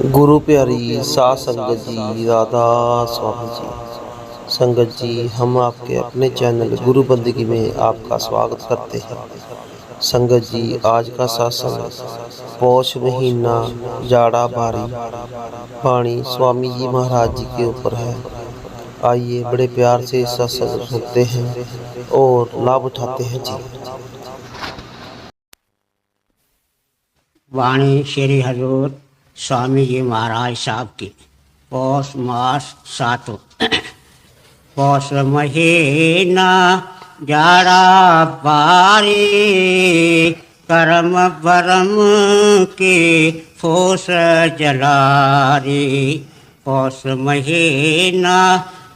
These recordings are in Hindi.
गुरु प्यारी साध संगत जी, राधा स्वामी जी। संगत जी, हम आपके अपने चैनल गुरु बंदगी में आपका स्वागत करते हैं। संगत जी, आज का सत्संग पौष महीना जाड़ा बारी पानी स्वामी जी महाराज जी के ऊपर है। आइए बड़े प्यार से सत्संग सुनते हैं और लाभ उठाते हैं जी। वाणी श्री हजूर स्वामी जी महाराज साहब की। पौष मास सातों। पौष महीना जाड़ा बारी करम बरम की फूस जलारी। पौष महीना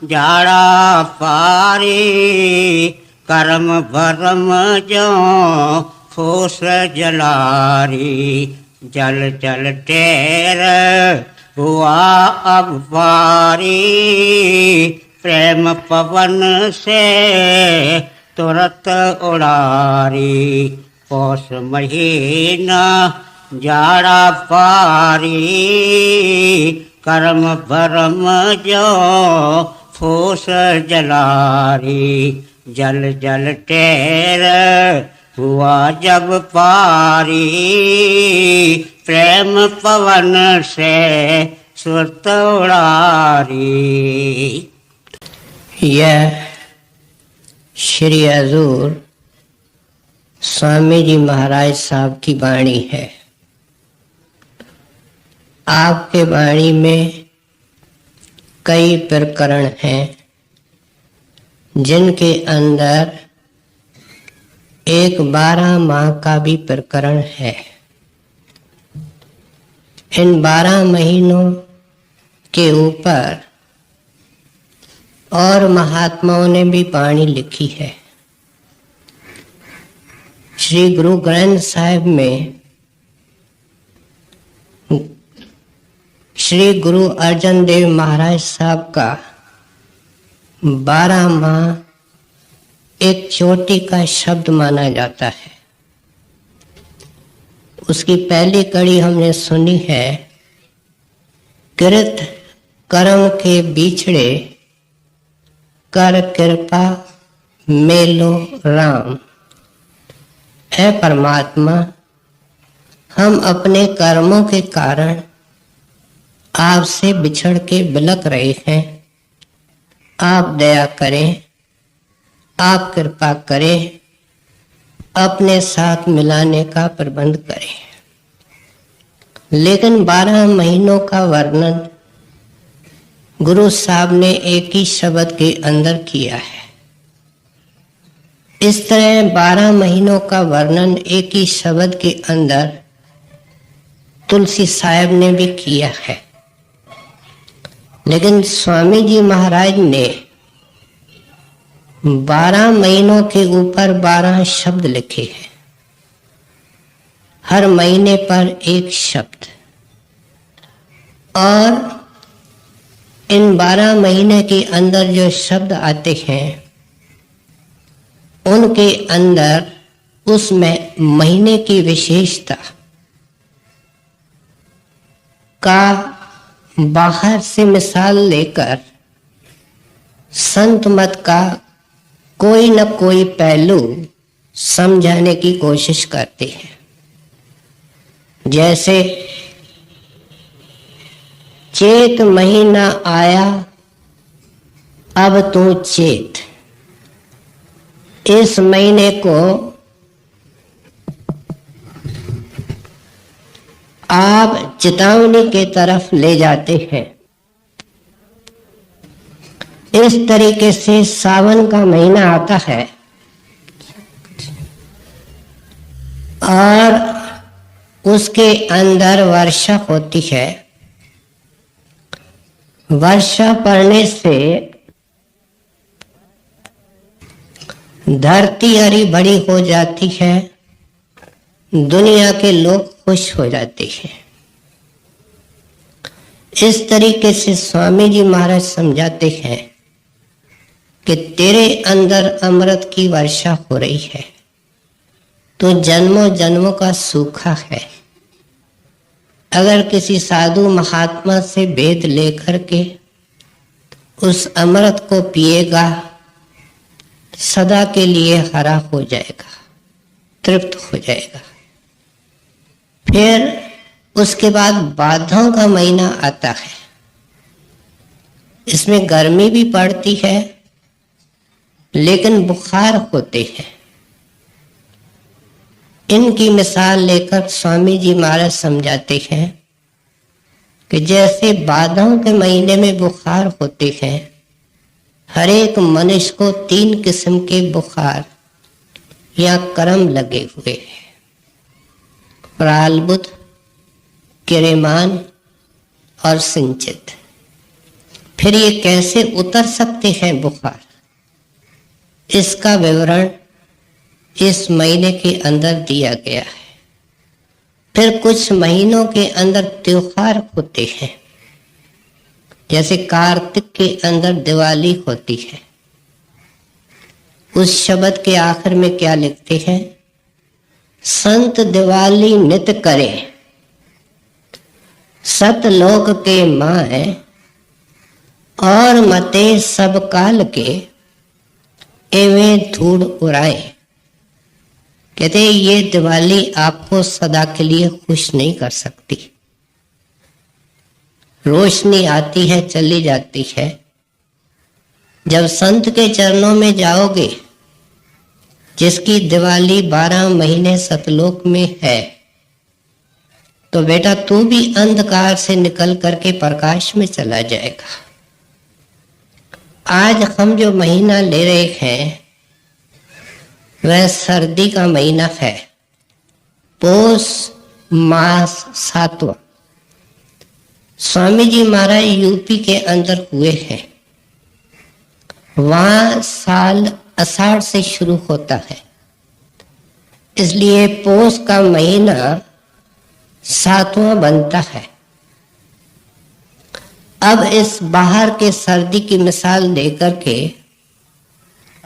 जाड़ा पारी करम भरम जो फूस जलारी। जल जल टेर हुआ अब पारी प्रेम पवन से तुरत उड़ारी। पौष महीना जाड़ा पारी करम भरम जो फूस जलारी। जल जल टेर हुआ जब पारी प्रेम पवन से सुरत उड़ारी। यह श्री हजूर स्वामी जी महाराज साहब की वाणी है। आपके वाणी में कई प्रकरण हैं जिनके अंदर एक 12 माह का भी प्रकरण है। इन 12 महीनों के ऊपर और महात्माओं ने भी वाणी लिखी है। श्री गुरु ग्रंथ साहिब में श्री गुरु अर्जन देव महाराज साहब का 12 माह एक चोटी का शब्द माना जाता है। उसकी पहली कड़ी हमने सुनी है, कृत कर्म के बिछड़े कर कृपा मेलो राम। है परमात्मा, हम अपने कर्मों के कारण आपसे बिछड़ के बिलक रहे हैं। आप दया करें, आप कृपा करें, अपने साथ मिलाने का प्रबंध करें। लेकिन 12 महीनों का वर्णन गुरु साहब ने एक ही शब्द के अंदर किया है। इस तरह 12 महीनों का वर्णन एक ही शब्द के अंदर तुलसी साहब ने भी किया है। लेकिन स्वामी जी महाराज ने 12 महीनों के ऊपर 12 शब्द लिखे हैं। हर महीने पर एक शब्द। और इन 12 महीने के अंदर जो शब्द आते हैं उनके अंदर उसमें महीने की विशेषता का बाहर से मिसाल लेकर संत मत का कोई न कोई पहलू समझाने की कोशिश करते हैं। जैसे चेत महीना आया अब तू चेत। इस महीने को आप चेतावनी के तरफ ले जाते हैं। इस तरीके से सावन का महीना आता है और उसके अंदर वर्षा होती है। वर्षा पड़ने से धरती हरी भरी हो जाती है, दुनिया के लोग खुश हो जाते हैं। इस तरीके से स्वामी जी महाराज समझाते हैं कि तेरे अंदर अमृत की वर्षा हो रही है, तो जन्मों जन्मों का सूखा है। अगर किसी साधु महात्मा से वेद लेकर के उस अमृत को पिएगा, सदा के लिए हरा हो जाएगा, तृप्त हो जाएगा। फिर उसके बाद बाधाओं का महीना आता है। इसमें गर्मी भी पड़ती है, लेकिन बुखार होते हैं। इनकी मिसाल लेकर स्वामी जी महाराज समझाते हैं कि जैसे बाधाओं के महीने में बुखार होते हैं, हर एक मनुष्य को 3 किस्म के बुखार या कर्म लगे हुए हैं, प्रालब्ध, क्रियमान और संचित। फिर ये कैसे उतर सकते हैं बुखार, इसका विवरण इस महीने के अंदर दिया गया है। फिर कुछ महीनों के अंदर त्योहार होते हैं, जैसे कार्तिक के अंदर दिवाली होती है। उस शब्द के आखिर में क्या लिखते हैं? संत दिवाली नित करे, सतलोक के माए, और मते सब काल के एवें धूड़ उड़ाए। कहते ये दिवाली आपको सदा के लिए खुश नहीं कर सकती। रोशनी आती है, चली जाती है। जब संत के चरणों में जाओगे, जिसकी दिवाली 12 महीने सतलोक में है, तो बेटा तू भी अंधकार से निकल करके प्रकाश में चला जाएगा। आज हम जो महीना ले रहे हैं वह सर्दी का महीना है, पौष मास 7वां। स्वामी जी महाराज यूपी के अंदर हुए हैं। वहां साल आषाढ़ से शुरू होता है, इसलिए पौष का महीना 7वां बनता है। अब इस बाहर के सर्दी की मिसाल देकर के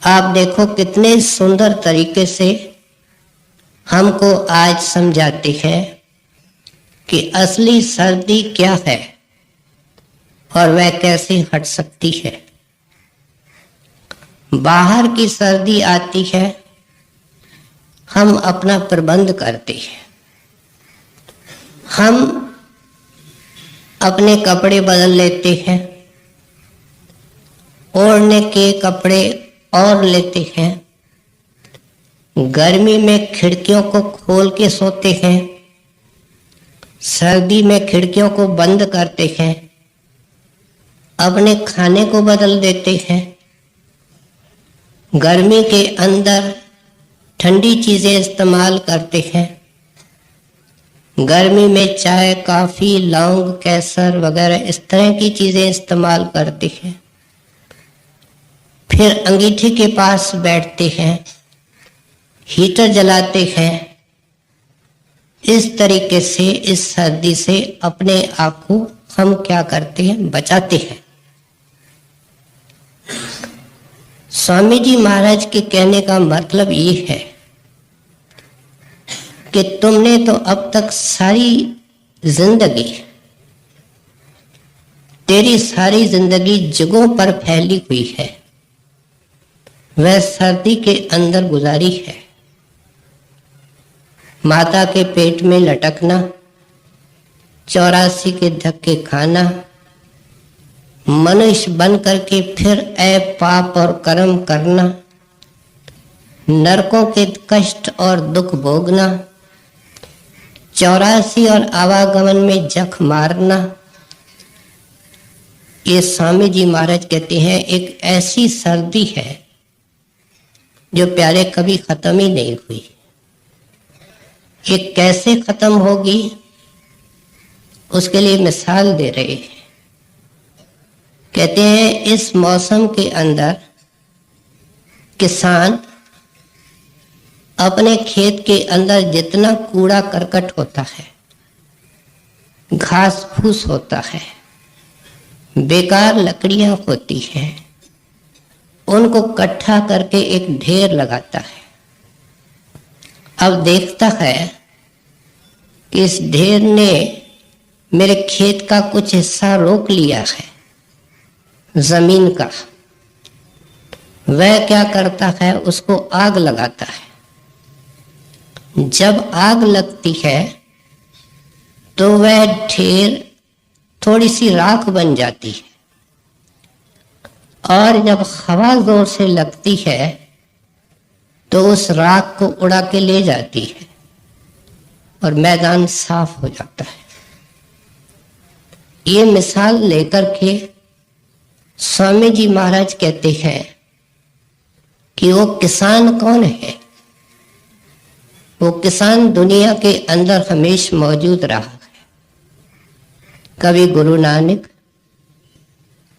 आप देखो कितने सुंदर तरीके से हमको आज समझाते हैं कि असली सर्दी क्या है और वह कैसे हट सकती है। बाहर की सर्दी आती है, हम अपना प्रबंध करते हैं, हम अपने कपड़े बदल लेते हैं, ओढ़ने के कपड़े और लेते हैं, गर्मी में खिड़कियों को खोल के सोते हैं, सर्दी में खिड़कियों को बंद करते हैं, अपने खाने को बदल देते हैं। गर्मी के अंदर ठंडी चीजें इस्तेमाल करते हैं, गर्मी में चाय, कॉफी, लौंग, केसर वगैरह इस तरह की चीजें इस्तेमाल करते हैं। फिर अंगीठी के पास बैठते हैं, हीटर जलाते हैं। इस तरीके से इस सर्दी से अपने आप को हम क्या करते हैं? बचाते हैं। स्वामी जी महाराज के कहने का मतलब ये है कि तुमने तो अब तक सारी जिंदगी, तेरी सारी जिंदगी जगहों पर फैली हुई है, वह सर्दी के अंदर गुजारी है। माता के पेट में लटकना, 84 के धक्के खाना, मनुष्य बन करके फिर ऐप पाप और कर्म करना, नरकों के कष्ट और दुख भोगना, 84 और आवागमन में जख मारना। ये स्वामी जी महाराज कहते हैं एक ऐसी सर्दी है जो प्यारे कभी खत्म ही नहीं हुई। ये कैसे खत्म होगी उसके लिए मिसाल दे रहे हैं। कहते हैं इस मौसम के अंदर किसान अपने खेत के अंदर जितना कूड़ा करकट होता है, घास फूस होता है, बेकार लकड़ियां होती हैं, उनको इकट्ठा करके एक ढेर लगाता है। अब देखता है कि इस ढेर ने मेरे खेत का कुछ हिस्सा रोक लिया है, जमीन का, वह क्या करता है, उसको आग लगाता है। जब आग लगती है तो वह ढेर थोड़ी सी राख बन जाती है, और जब हवा जोर से लगती है तो उस राख को उड़ा के ले जाती है और मैदान साफ हो जाता है। ये मिसाल लेकर के स्वामी जी महाराज कहते हैं कि वो किसान कौन है। वो किसान दुनिया के अंदर हमेशा मौजूद रहा है। कभी गुरु नानक,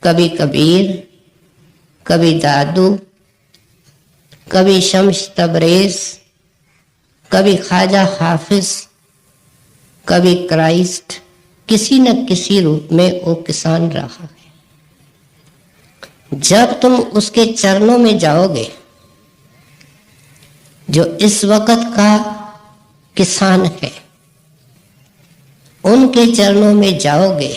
कभी कबीर, कभी दादू, कभी शम्स तबरेज, कभी ख्वाजा हाफिज, कभी क्राइस्ट, किसी न किसी रूप में वो किसान रहा है। जब तुम उसके चरणों में जाओगे, जो इस वक्त का किसान है, उनके चरणों में जाओगे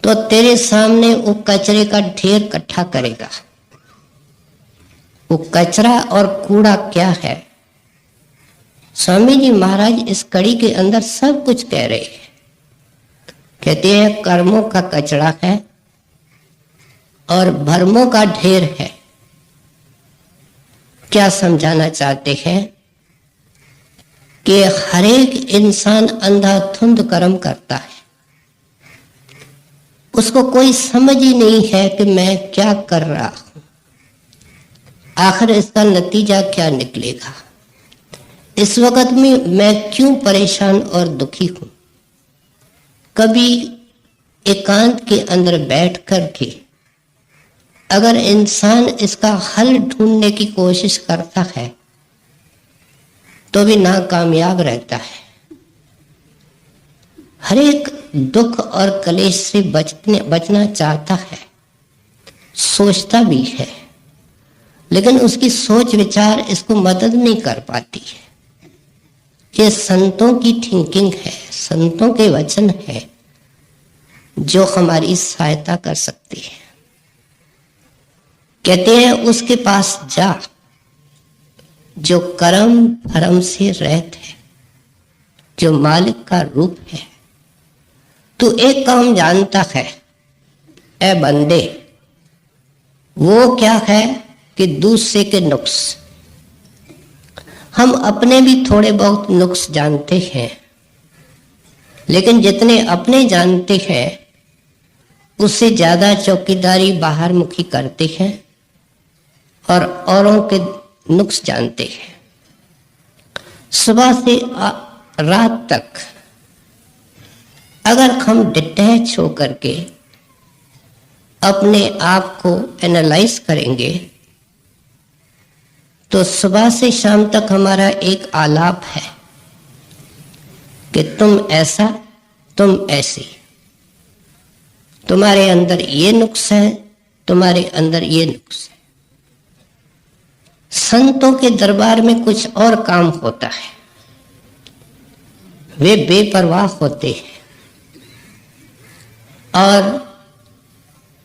तो तेरे सामने वो कचरे का ढेर इकट्ठा करेगा। वो कचरा और कूड़ा क्या है, स्वामी जी महाराज इस कड़ी के अंदर सब कुछ कह रहे हैं। कहते हैं कर्मों का कचरा है और भरमों का ढेर है। क्या समझाना चाहते हैं कि हर एक इंसान अंधाधुंध कर्म करता है, उसको कोई समझ ही नहीं है कि मैं क्या कर रहा हूं, आखिर इसका नतीजा क्या निकलेगा, इस वक्त में मैं क्यों परेशान और दुखी हूं। कभी एकांत के अंदर बैठ करके अगर इंसान इसका हल ढूंढने की कोशिश करता है तो भी नाकामयाब रहता है। हर एक दुख और कलेश से बचना चाहता है, सोचता भी है, लेकिन उसकी सोच विचार इसको मदद नहीं कर पाती है। ये संतों की थिंकिंग है, संतों के वचन है जो हमारी सहायता कर सकती है। कहते हैं उसके पास जा जो कर्म भरम से रहित है, जो मालिक का रूप है। तू एक काम जानता है ए बंदे, वो क्या है कि दूसरे के नुक्स। हम अपने भी थोड़े बहुत नुक्स जानते हैं, लेकिन जितने अपने जानते हैं उससे ज्यादा चौकीदारी बाहर मुखी करते हैं और औरों के नुक्स जानते हैं। सुबह से रात तक अगर हम डिटैच होकर के अपने आप को एनालाइज करेंगे तो सुबह से शाम तक हमारा एक आलाप है कि तुम ऐसा, तुम ऐसी, तुम्हारे अंदर ये नुक्स है, तुम्हारे अंदर ये नुक्स है। संतों के दरबार में कुछ और काम होता है। वे बेपरवाह होते हैं और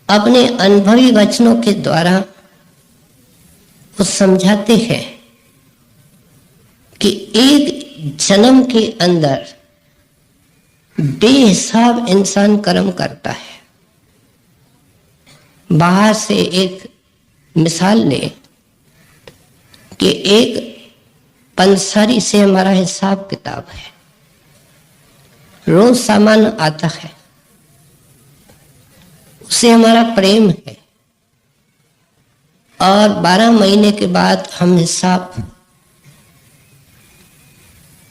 अपने अनुभवी वचनों के द्वारा वो समझाते हैं कि एक जन्म के अंदर बेहिसाब इंसान कर्म करता है। बाहर से एक मिसाल लें कि एक पंसारी से हमारा हिसाब किताब है, रोज सामान आता है, उससे हमारा प्रेम है और 12 महीने के बाद हम हिसाब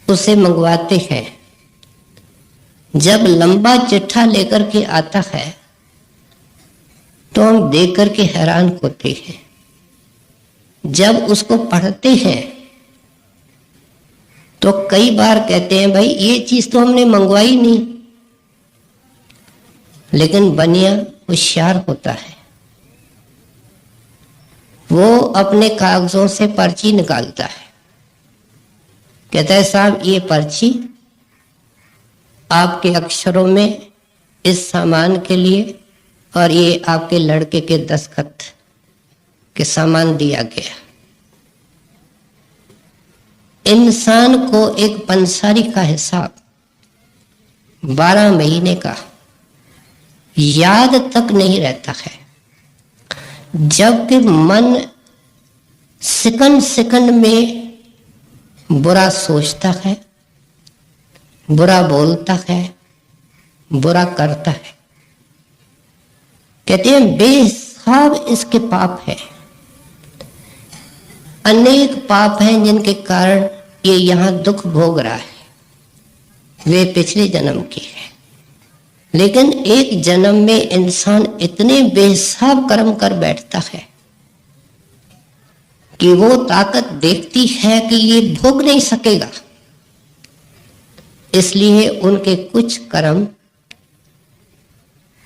उसे मंगवाते हैं। जब लंबा चिट्ठा लेकर के आता है तो हम देख करके हैरान होते हैं। जब उसको पढ़ते हैं तो कई बार कहते हैं भाई ये चीज तो हमने मंगवाई नहीं, लेकिन बनिया होशियार होता है, वो अपने कागजों से पर्ची निकालता है। कहता है साहब ये पर्ची आपके अक्षरों में इस सामान के लिए और ये आपके लड़के के दस्तखत के सामान दिया गया। इंसान को एक पंसारी का हिसाब 12 महीने का याद तक नहीं रहता है, जबकि मन सेकंड सेकंड में बुरा सोचता है, बुरा बोलता है, बुरा करता है। कहते हैं बेहिसाब इसके पाप है। अनेक पाप हैं जिनके कारण ये यहाँ दुख भोग रहा है, वे पिछले जन्म के हैं। लेकिन एक जन्म में इंसान इतने बेहिसाब कर्म कर बैठता है कि वो ताकत देखती है कि ये भोग नहीं सकेगा, इसलिए उनके कुछ कर्म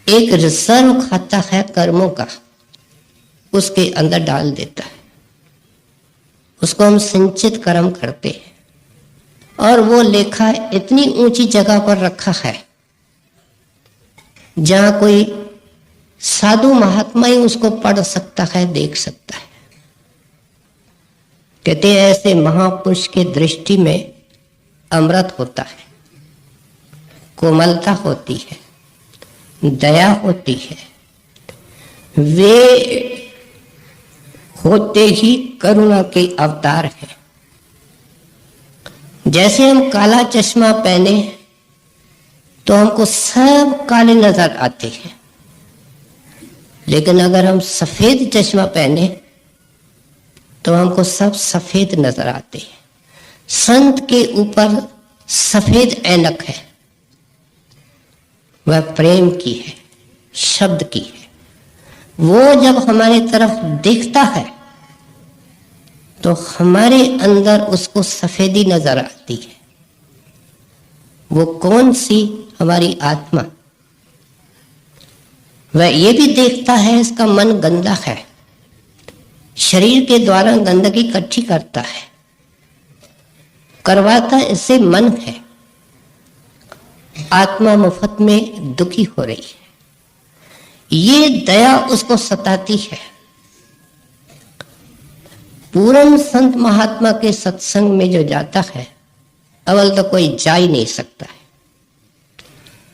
एक रिजर्व खाता है कर्मों का, उसके अंदर डाल देता है। उसको हम संचित कर्म करते हैं, और वो लेखा इतनी ऊंची जगह पर रखा है जहां कोई साधु महात्मा ही उसको पढ़ सकता है, देख सकता है। कहते हैं ऐसे महापुरुष के दृष्टि में अमृत होता है, कोमलता होती है, दया होती है। वे होते ही करुणा के अवतार हैं। जैसे हम काला चश्मा पहने तो हमको सब काले नजर आते हैं, लेकिन अगर हम सफेद चश्मा पहने तो हमको सब सफेद नजर आते हैं। संत के ऊपर सफेद ऐनक है, वह प्रेम की है, शब्द की है। वो जब हमारे तरफ देखता है तो हमारे अंदर उसको सफेदी नजर आती है। वो कौन सी? हमारी आत्मा। वह ये भी देखता है इसका मन गंदा है, शरीर के द्वारा गंदगी इकट्ठी करता है, करवाता इससे मन है। आत्मा मुफ्त में दुखी हो रही है, ये दया उसको सताती है। पूर्ण संत महात्मा के सत्संग में जो जाता है, अवल तो कोई जा ही नहीं सकता है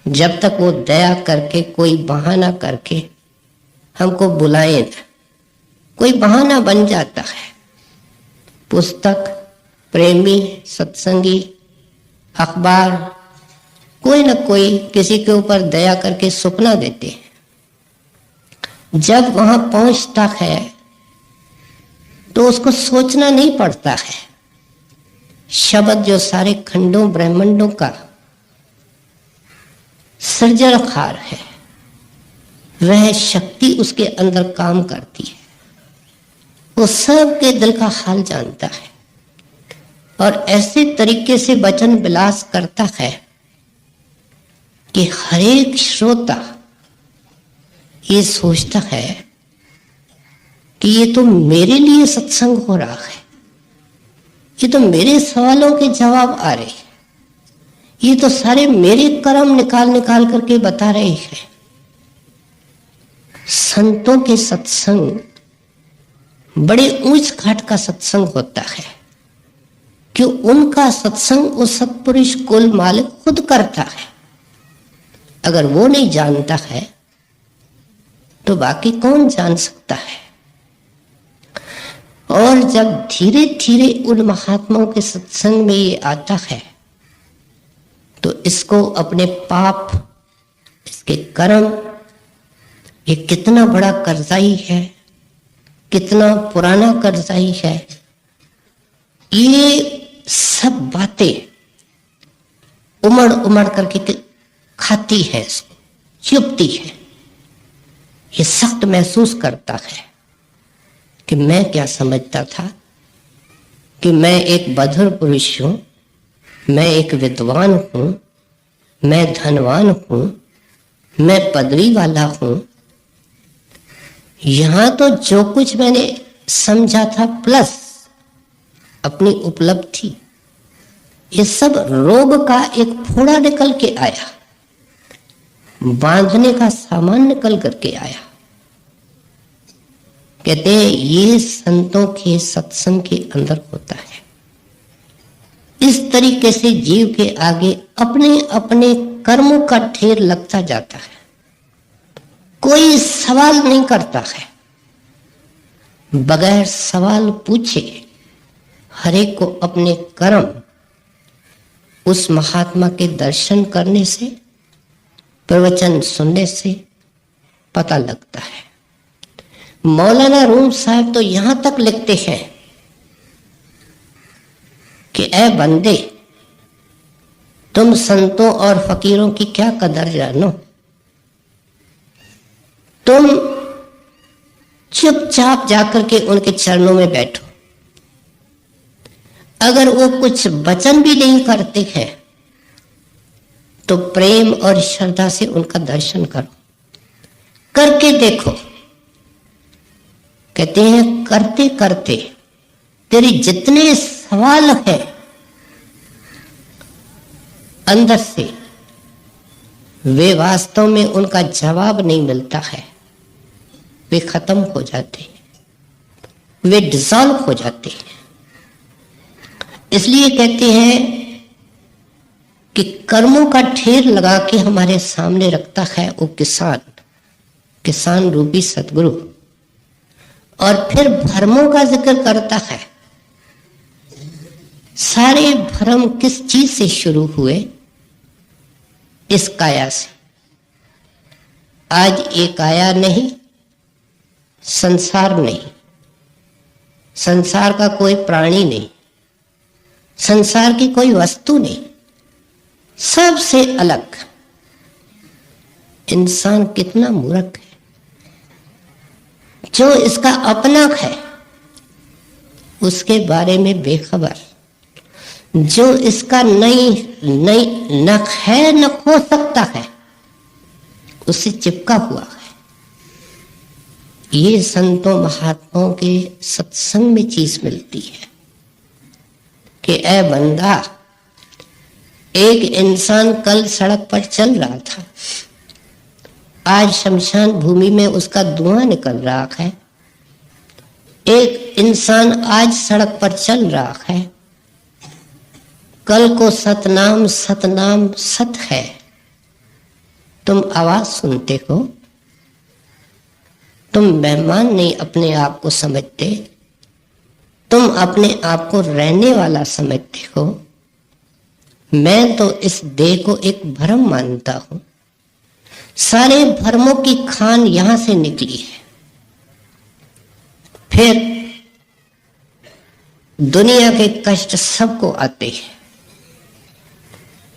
जब तक वो दया करके, कोई बहाना करके हमको बुलाए ना। कोई बहाना बन जाता है, पुस्तक, प्रेमी, सत्संगी, अखबार, कोई ना कोई किसी के ऊपर दया करके सुपना देते हैं। जब वहां पहुंचता है तो उसको सोचना नहीं पड़ता है। शब्द जो सारे खंडों ब्रह्मांडों का सृजनहार है, वह शक्ति उसके अंदर काम करती है। वो सबके दिल का हाल जानता है और ऐसे तरीके से वचन विलास करता है कि हर एक श्रोता ये सोचता है कि ये तो मेरे लिए सत्संग हो रहा है, ये तो मेरे सवालों के जवाब आ रहे हैं, ये तो सारे मेरे कर्म निकाल निकाल करके बता रहे हैं। संतों के सत्संग बड़े ऊंच घाट का सत्संग होता है, कि उनका सत्संग वो सत्पुरुष कुल मालिक खुद करता है। अगर वो नहीं जानता है तो बाकी कौन जान सकता है। और जब धीरे धीरे उन महात्माओं के सत्संग में ये आता है तो इसको अपने पाप, इसके कर्म, ये कितना बड़ा कर्जाई है, कितना पुराना कर्जाई है, ये सब बातें उमड़ उमड़ करके खाती है, इसको चुपती है। ये सख्त महसूस करता है कि मैं क्या समझता था कि मैं एक बधिर पुरुष हूं, मैं एक विद्वान हूं, मैं धनवान हूं, मैं पदवी वाला हूं। यहां तो जो कुछ मैंने समझा था प्लस अपनी उपलब्धि, ये सब रोग का एक फोड़ा निकल के आया, बांधने का सामान निकल करके आया। कहते हैं ये संतों के सत्संग के अंदर होता है। इस तरीके से जीव के आगे अपने अपने कर्मों का ढेर लगता जाता है, कोई सवाल नहीं करता है। बगैर सवाल पूछे हरेक को अपने कर्म उस महात्मा के दर्शन करने से, प्रवचन सुनने से पता लगता है। मौलाना रूम साहब तो यहां तक लिखते हैं कि ऐ बंदे, तुम संतों और फकीरों की क्या कदर जानो, तुम चुपचाप जाकर के उनके चरणों में बैठो। अगर वो कुछ वचन भी नहीं करते हैं तो प्रेम और श्रद्धा से उनका दर्शन करो, करके देखो। कहते हैं करते करते तेरे जितने सवाल है अंदर से, वे वास्तव में उनका जवाब नहीं मिलता है, वे खत्म हो जाते हैं, वे डिसॉल्व हो जाते हैं। इसलिए कहते हैं कि कर्मों का ढेर लगा के हमारे सामने रखता है वो किसान रूपी सतगुरु, और फिर भ्रमों का जिक्र करता है। सारे भ्रम किस चीज से शुरू हुए? इस काया से। आज ये काया नहीं, संसार नहीं, संसार का कोई प्राणी नहीं, संसार की कोई वस्तु नहीं, सबसे अलग इंसान कितना मूर्ख है जो इसका अपना है उसके बारे में बेखबर, जो इसका नहीं न है न हो सकता है उससे चिपका हुआ है। ये संतों महात्माओं के सत्संग में चीज मिलती है कि ऐ बंदा, एक इंसान कल सड़क पर चल रहा था, आज शमशान भूमि में उसका धुआं निकल रहा है। एक इंसान आज सड़क पर चल रहा है, कल को सतनाम सतनाम सत है। तुम आवाज सुनते हो, तुम मेहमान नहीं अपने आप को समझते, तुम अपने आप को रहने वाला समझते हो। मैं तो इस देह को एक भ्रम मानता हूं, सारे भ्रमों की खान यहां से निकली है। फिर दुनिया के कष्ट सबको आते हैं,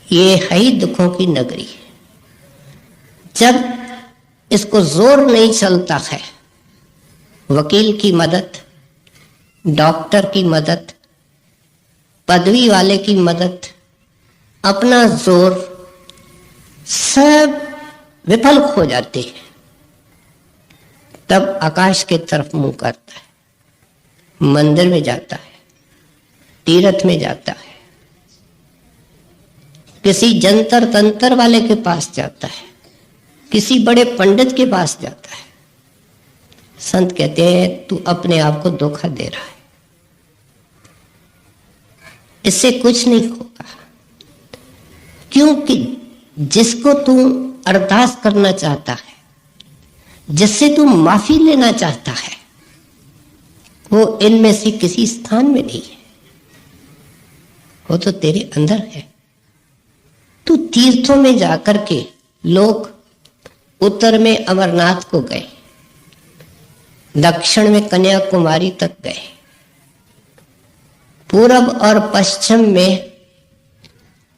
ये है ही दुखों की नगरी। जब इसको जोर नहीं चलता है, वकील की मदद, डॉक्टर की मदद, पदवी वाले की मदद, अपना जोर, सब विफल हो जाते हैं। तब आकाश के तरफ मुंह करता है, मंदिर में जाता है, तीर्थ में जाता है, किसी जंतर तंत्र वाले के पास जाता है, किसी बड़े पंडित के पास जाता है। संत कहते हैं तू अपने आप को धोखा दे रहा है, इससे कुछ नहीं होगा। क्योंकि जिसको तू अरदास करना चाहता है, जिससे तू माफी लेना चाहता है, वो इनमें से किसी स्थान में नहीं है, वो तो तेरे अंदर है। तू तीर्थों में जाकर के, लोग उत्तर में अमरनाथ को गए, दक्षिण में कन्याकुमारी तक गए, पूरब और पश्चिम में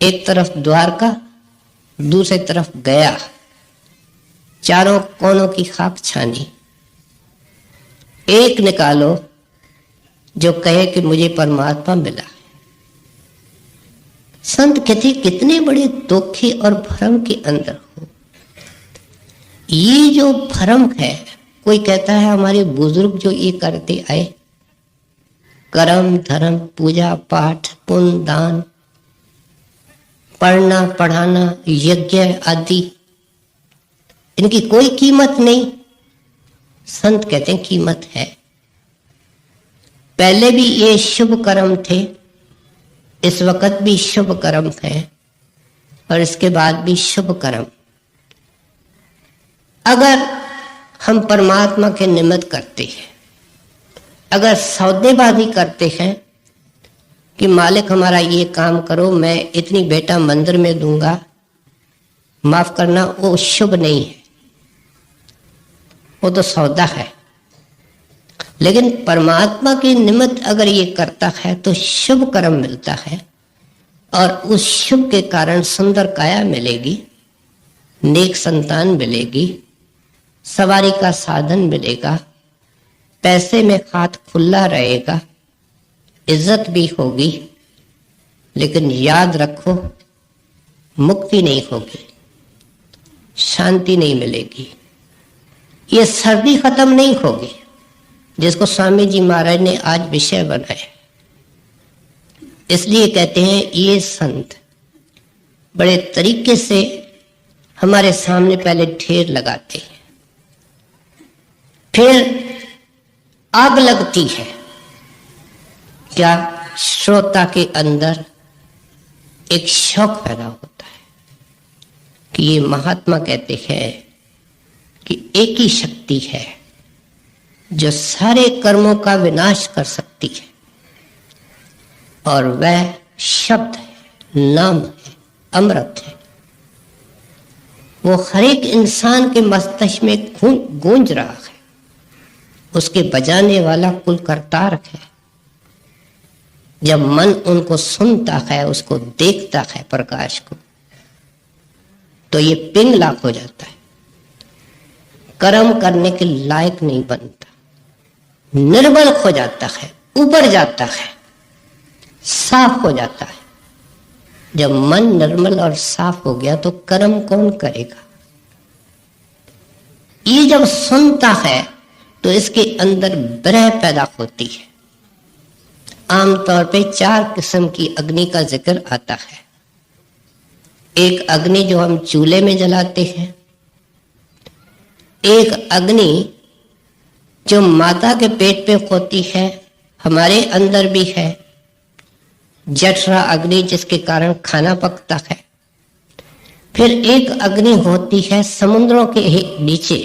एक तरफ द्वारका, दूसरी तरफ गया, चारों कोनों की खाक छानी। एक निकालो जो कहे कि मुझे परमात्मा मिला। संत कहते कितने बड़े धोखे और भ्रम के अंदर हो। ये जो भ्रम है, कोई कहता है हमारे बुजुर्ग जो ये करते आए, कर्म धर्म पूजा पाठ पुण्य दान, पढ़ना पढ़ाना, यज्ञ आदि, इनकी कोई कीमत नहीं। संत कहते हैं कीमत है। पहले भी ये शुभ कर्म थे, इस वक्त भी शुभ कर्म है, और इसके बाद भी शुभ कर्म। अगर हम परमात्मा के निमित्त करते हैं, अगर सौदेबाजी करते हैं कि मालिक हमारा ये काम करो, मैं इतनी बेटा मंदिर में दूंगा, माफ करना, वो शुभ नहीं है, वो तो सौदा है। लेकिन परमात्मा के निमित्त अगर ये करता है तो शुभ कर्म मिलता है, और उस शुभ के कारण सुंदर काया मिलेगी, नेक संतान मिलेगी, सवारी का साधन मिलेगा, पैसे में हाथ खुला रहेगा, इज्जत भी होगी। लेकिन याद रखो, मुक्ति नहीं होगी, शांति नहीं मिलेगी, ये सर्दी खत्म नहीं होगी, जिसको स्वामी जी महाराज ने आज विषय बनाया। इसलिए कहते हैं ये संत बड़े तरीके से हमारे सामने पहले ढेर लगाते हैं, फिर आग लगती है। क्या? श्रोता के अंदर एक शौक पैदा होता है कि ये महात्मा कहते हैं कि एक ही शक्ति है जो सारे कर्मों का विनाश कर सकती है, और वह शब्द है, नाम है, अमृत है। वो हर एक इंसान के मस्तिष्क में गूंज रहा है, उसके बजाने वाला कुल करतार है। जब मन उनको सुनता है, उसको देखता है प्रकाश को, तो ये पिंगला हो जाता है, कर्म करने के लायक नहीं बनता, निर्बल हो जाता है, उबर जाता है, साफ हो जाता है। जब मन निर्मल और साफ हो गया तो कर्म कौन करेगा? ये जब सुनता है तो इसके अंदर विरह पैदा होती है। आमतौर पे 4 किस्म की अग्नि का जिक्र आता है। एक अग्नि जो हम चूल्हे में जलाते हैं, एक अग्नि जो माता के पेट पे होती है, हमारे अंदर भी है, जठरा अग्नि जिसके कारण खाना पकता है। फिर एक अग्नि होती है समुद्रों के नीचे,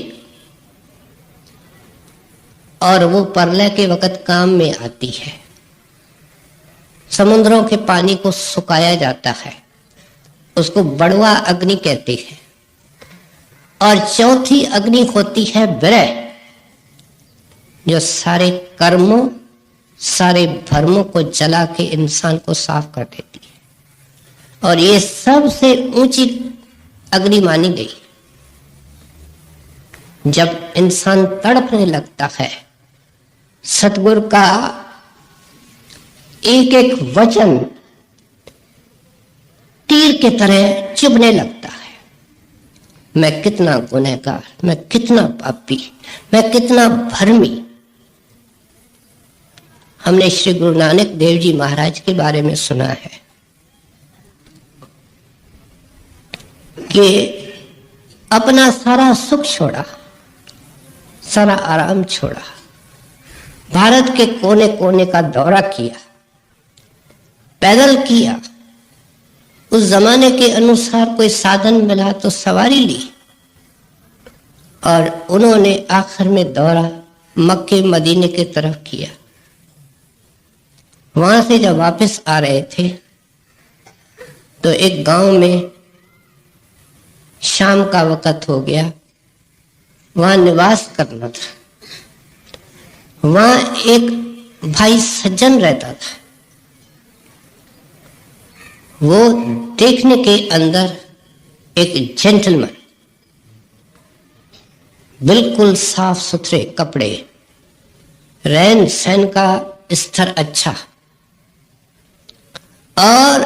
और वो प्रलय के वक्त काम में आती है। समुद्रों के पानी को सुखाया जाता है, उसको बड़वा अग्नि कहते हैं। और चौथी अग्नि होती है विरह, जो सारे कर्मों, सारे भरमों को जला के इंसान को साफ कर देती है, और ये सबसे ऊंची अग्नि मानी गई। जब इंसान तड़पने लगता है, सतगुरु का एक एक वचन तीर के तरह चुभने लगता है। मैं कितना गुनहगार, मैं कितना पापी, मैं कितना भरमी। हमने श्री गुरु नानक देव जी महाराज के बारे में सुना है कि अपना सारा सुख छोड़ा, सारा आराम छोड़ा, भारत के कोने कोने का दौरा किया, पैदल किया। उस जमाने के अनुसार कोई साधन मिला तो सवारी ली, और उन्होंने आखिर में दौरा मक्के मदीने की तरफ किया। वहां से जब वापस आ रहे थे तो एक गांव में शाम का वक्त हो गया, वहां निवास करना था। वहां एक भाई सज्जन रहता था। वो देखने के अंदर एक जेंटलमैन, बिल्कुल साफ सुथरे कपड़े, रहन सहन का स्तर अच्छा, और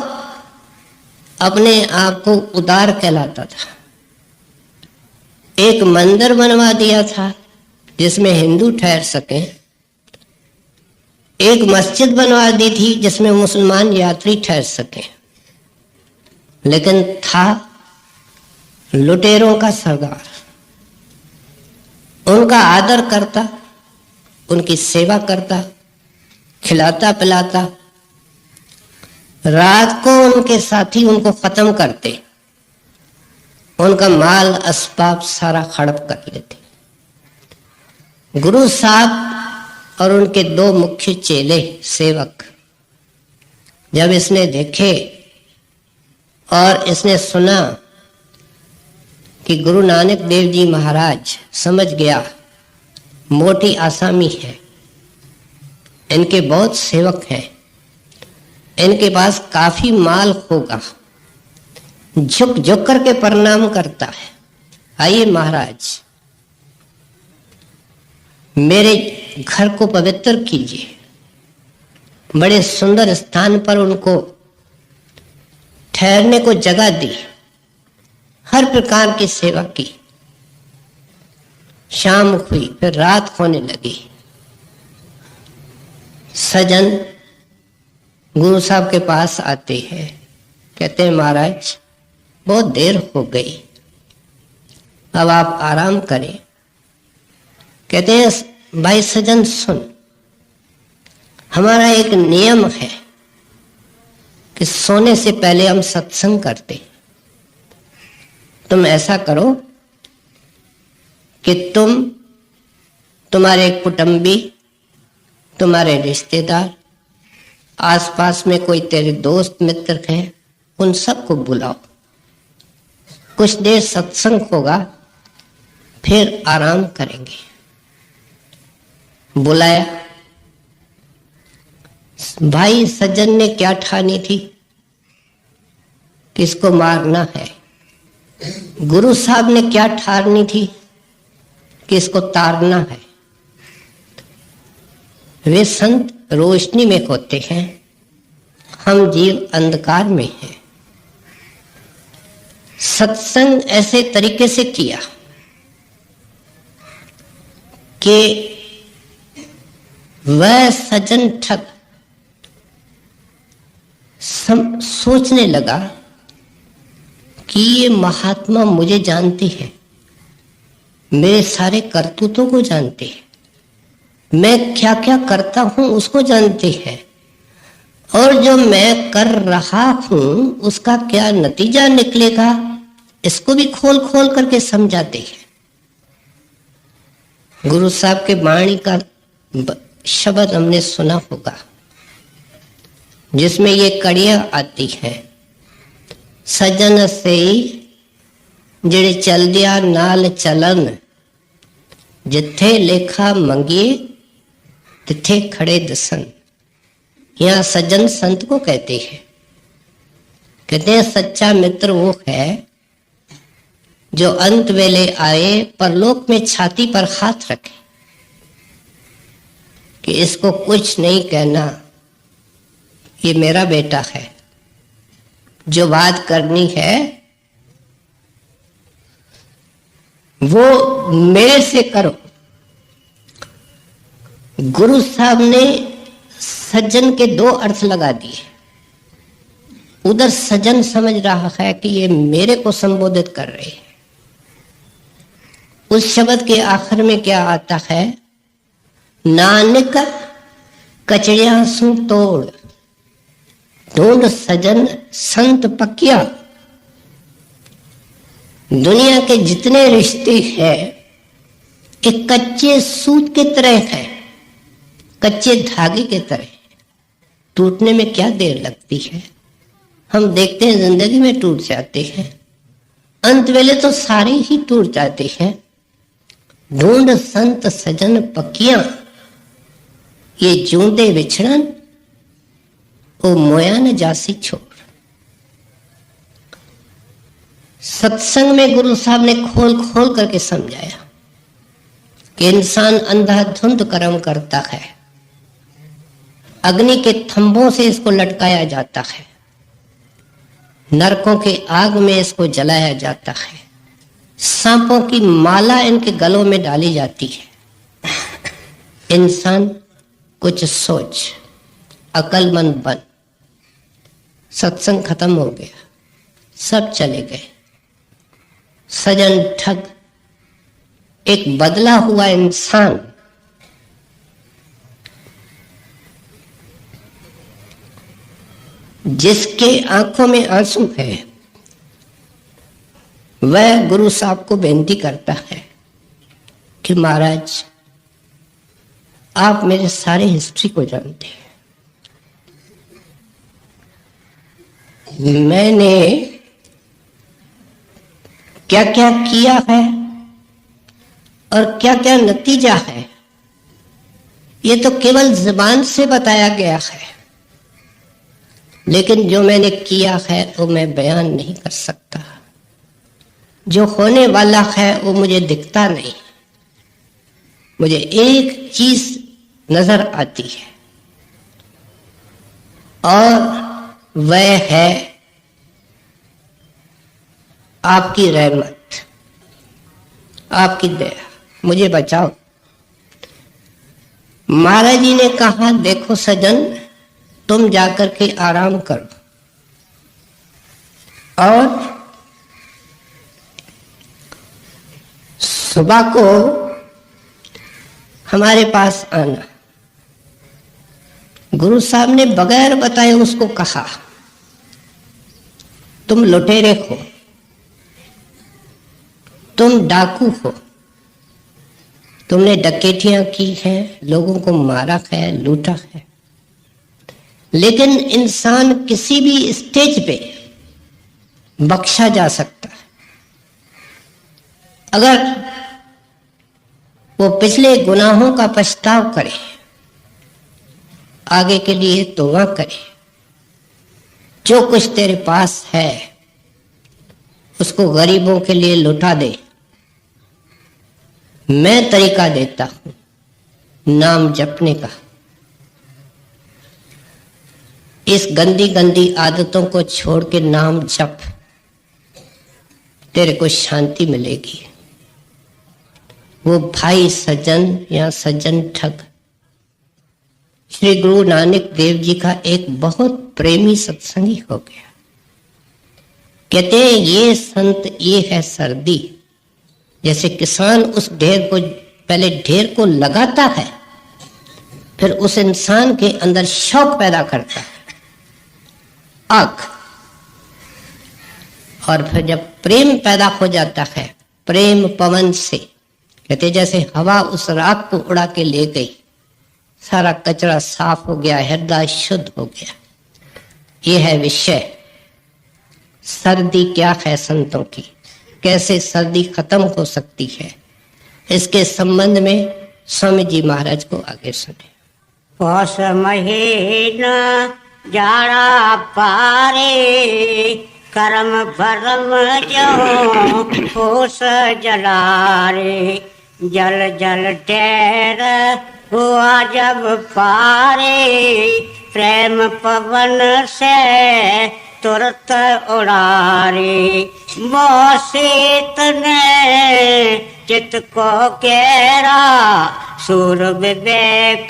अपने आप को उदार कहलाता था। एक मंदिर बनवा दिया था जिसमें हिंदू ठहर सके, एक मस्जिद बनवा दी थी जिसमें मुसलमान यात्री ठहर सके, लेकिन था लुटेरों का सरदार। उनका आदर करता, उनकी सेवा करता, खिलाता पिलाता। रात को उनके साथी उनको खत्म करते, उनका माल असबाब सारा हड़प कर लेते। गुरु साहब और उनके दो मुख्य चेले सेवक जब इसने देखे और इसने सुना कि गुरु नानक देव जी महाराज समझ गया मोटी आसामी है, इनके बहुत सेवक हैं, इनके पास काफी माल होगा, झुक झुक करके प्रणाम करता है। आइए महाराज, मेरे घर को पवित्र कीजिए। बड़े सुंदर स्थान पर उनको ठहरने को जगह दी, हर प्रकार की सेवा की। शाम हुई, फिर रात होने लगी। सजन गुरु साहब के पास आते हैं, कहते हैं महाराज बहुत देर हो गई, अब आप आराम करें। कहते हैं भाई सजन सुन, हमारा एक नियम है कि सोने से पहले हम सत्संग करते। तुम ऐसा करो कि तुम्हारे कुटुंबी, तुम्हारे रिश्तेदार, आसपास में कोई तेरे दोस्त मित्र हैं, उन सबको बुलाओ, कुछ देर सत्संग होगा, फिर आराम करेंगे। बुलाया। भाई सज्जन ने क्या ठानी थी कि इसको मारना है। गुरु साहब ने क्या ठानी थी कि इसको तारना है। वे संत रोशनी में होते हैं, हम जीव अंधकार में हैं। सत्संग ऐसे तरीके से किया कि वह सज्जन ठग सोचने लगा कि ये महात्मा मुझे जानते हैं, मेरे सारे करतूतों को जानते हैं, मैं क्या क्या करता हूं उसको जानते हैं, और जो मैं कर रहा हूं उसका क्या नतीजा निकलेगा इसको भी खोल खोल करके समझाते हैं। गुरु साहब के वाणी का शब्द हमने सुना होगा जिसमें ये कड़ियां आती हैं, सजन से जेड़े चल दिया नाल चलन, जिथे लेखा मंगिए तिथे खड़े दसन। यहाँ सज्जन संत को कहते हैं। कहते हैं सच्चा मित्र वो है जो अंत वेले आए परलोक में छाती पर हाथ रखे कि इसको कुछ नहीं कहना, ये मेरा बेटा है, जो बात करनी है वो मेरे से करो। गुरु साहब ने सज्जन के दो अर्थ लगा दिए। उधर सज्जन समझ रहा है कि ये मेरे को संबोधित कर रहे हैं। उस शब्द के आखिर में क्या आता है, नानक कचड़िया सु तोड़, ढूंढ सजन संत पकिया। दुनिया के जितने रिश्ते हैं एक कच्चे सूत के तरह है, कच्चे धागे के तरह, टूटने में क्या देर लगती है। हम देखते हैं जिंदगी में टूट जाते हैं, अंत वेले तो सारे ही टूट जाते हैं। ढूंढ संत सजन पकिया, ये जूंदे विछड़न ओ मोया न जासी छोड़। सत्संग में गुरु साहब ने खोल खोल करके समझाया कि इंसान अंधाधुंध कर्म करता है, अग्नि के थंभों से इसको लटकाया जाता है, नरकों के आग में इसको जलाया जाता है, सांपों की माला इनके गलों में डाली जाती है। इंसान कुछ सोच, अक्लमंद बन। सत्संग खत्म हो गया। सब चले गए। सजन ठग एक बदला हुआ इंसान जिसके आंखों में आंसू है, वह गुरु साहब को बेनती करता है कि महाराज आप मेरे सारे हिस्ट्री को जानते हैं, मैंने क्या क्या किया है और क्या क्या नतीजा है, ये तो केवल जुबान से बताया गया है, लेकिन जो मैंने किया है वो मैं बयान नहीं कर सकता। जो होने वाला है वो मुझे दिखता नहीं। मुझे एक चीज नजर आती है और वह है आपकी रहमत, आपकी दया, मुझे बचाओ। महाराज जी ने कहा देखो सजन, तुम जाकर के आराम करो और सुबह को हमारे पास आना। गुरु साहब ने बगैर बताए उसको कहा तुम लुटेरे हो, तुम डाकू हो, तुमने डकैतियां की हैं, लोगों को मारा है, लूटा है, लेकिन इंसान किसी भी स्टेज पे बख्शा जा सकता है अगर वो पिछले गुनाहों का पछताव करे, आगे के लिए तौबा करे, जो कुछ तेरे पास है उसको गरीबों के लिए लुटा दे। मैं तरीका देता हूं नाम जपने का। इस गंदी गंदी आदतों को छोड़ के नाम जप, तेरे को शांति मिलेगी। वो भाई सज्जन या सज्जन ठग श्री गुरु नानक देव जी का एक बहुत प्रेमी सत्संगी हो गया। कहते हैं ये संत ये है सर्दी। जैसे किसान उस ढेर को पहले ढेर को लगाता है, फिर उस इंसान के अंदर शौक पैदा करता है, आग, और फिर जब प्रेम पैदा हो जाता है, प्रेम पवन से, कहते जैसे हवा उस राख को उड़ा के ले गई, सारा कचरा साफ हो गया, हृदय शुद्ध हो गया। ये है विषय। सर्दी क्या है संतों की, कैसे सर्दी खत्म हो सकती है, इसके संबंध में स्वामी जी महाराज को आगे सुने। पौष महीना जाड़ा पारे, करम भरम जो होश जलारे, जल जल ठहर हुआ जब पारे, प्रेम पवन से तुरत उड़ारे, मौसीत ने चित को केरा, सूर विवेक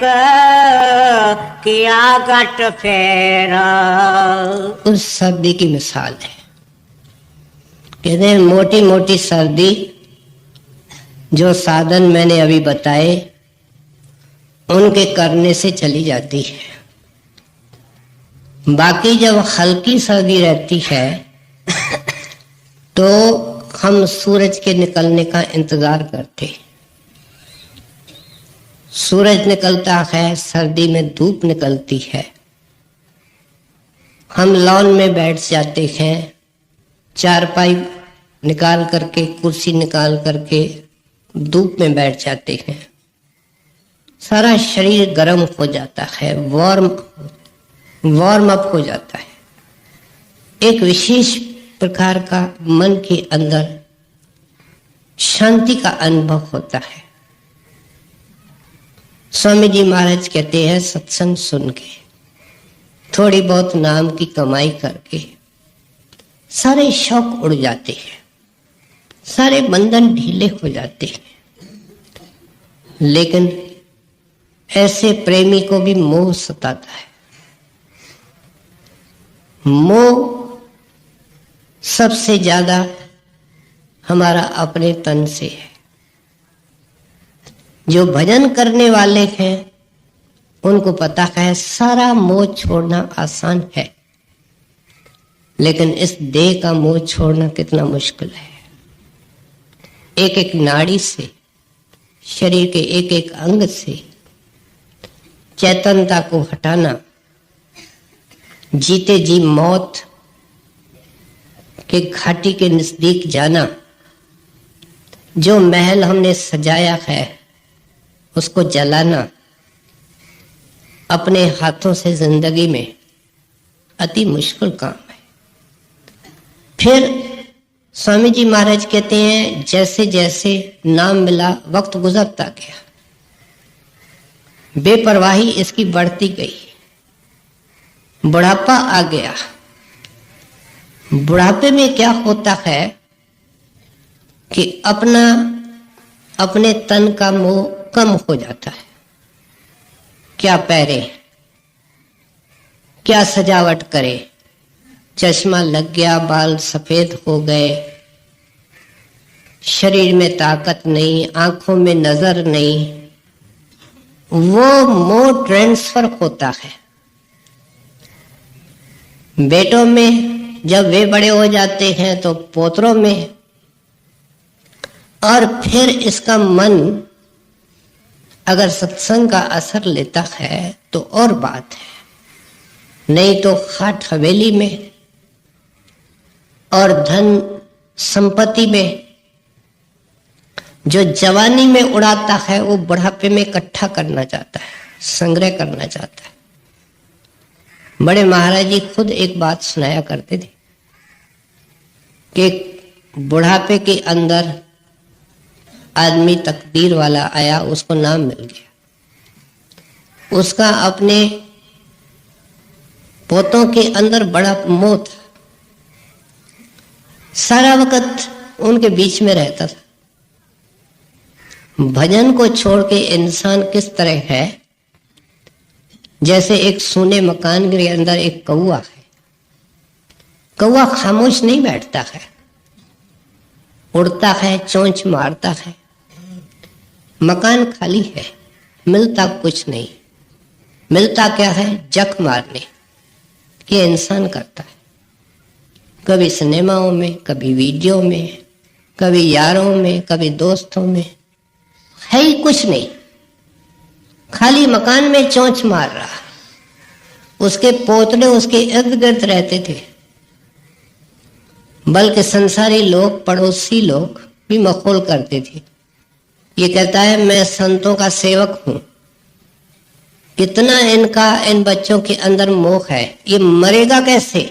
किया गट फेरा। उस सर्दी की मिसाल है। कहते हैं मोटी मोटी सर्दी, जो साधन मैंने अभी बताए उनके करने से चली जाती है। बाकी जब हल्की सर्दी रहती है तो हम सूरज के निकलने का इंतजार करते। सूरज निकलता है, सर्दी में धूप निकलती है, हम लॉन में बैठ जाते हैं, चारपाई निकाल करके, कुर्सी निकाल करके धूप में बैठ जाते हैं। सारा शरीर गर्म हो जाता है, वार्म अप हो जाता है। एक विशेष प्रकार का मन के अंदर शांति का अनुभव होता है। स्वामी जी महाराज कहते हैं सत्संग सुन के, थोड़ी बहुत नाम की कमाई करके सारे शौक उड़ जाते हैं, सारे बंधन ढीले हो जाते हैं। लेकिन ऐसे प्रेमी को भी मोह सताता है। मोह सबसे ज्यादा हमारा अपने तन से है। जो भजन करने वाले हैं उनको पता है सारा मोह छोड़ना आसान है, लेकिन इस देह का मोह छोड़ना कितना मुश्किल है। एक एक नाड़ी से, शरीर के एक एक अंग से चैतन्यता को हटाना, जीते जी मौत के घाटी के नजदीक जाना, जो महल हमने सजाया है उसको जलाना, अपने हाथों से जिंदगी में अति मुश्किल काम है। फिर स्वामी जी महाराज कहते हैं जैसे जैसे नाम मिला वक्त गुजरता गया, बेपरवाही इसकी बढ़ती गई, बुढ़ापा आ गया। बुढ़ापे में क्या होता है कि अपने तन का मोह कम हो जाता है। क्या पहरे, क्या सजावट करे, चश्मा लग गया, बाल सफेद हो गए, शरीर में ताकत नहीं, आंखों में नजर नहीं, वो मोह ट्रांसफर होता है। बेटों में जब वे बड़े हो जाते हैं तो पोतरों में, और फिर इसका मन अगर सत्संग का असर लेता है तो और बात है, नहीं तो खाट हवेली में और धन संपत्ति में जो जवानी में उड़ाता है वो बुढ़ापे में इकट्ठा करना चाहता है, संग्रह करना चाहता है। बड़े महाराज जी खुद एक बात सुनाया करते थे कि बुढ़ापे के अंदर आदमी तकदीर वाला आया, उसको नाम मिल गया, उसका अपने पोतों के अंदर बड़ा मोह था, सारा वक्त उनके बीच में रहता था। भजन को छोड़ के इंसान किस तरह है, जैसे एक सूने मकान के अंदर एक कौवा है। कौवा खामोश नहीं बैठता है, उड़ता है, चोंच मारता है। मकान खाली है, मिलता कुछ नहीं। मिलता क्या है? जख मारने। ये इंसान करता है, कभी सिनेमाओं में, कभी वीडियो में, कभी यारों में, कभी दोस्तों में, है ही कुछ नहीं, खाली मकान में चोंच मार रहा। उसके पोतले उसके इर्द गिर्द रहते थे, बल्कि संसारी लोग, पड़ोसी लोग भी मखौल करते थे। ये कहता है मैं संतों का सेवक हूं, कितना इनका इन बच्चों के अंदर मोह है, ये मरेगा कैसे।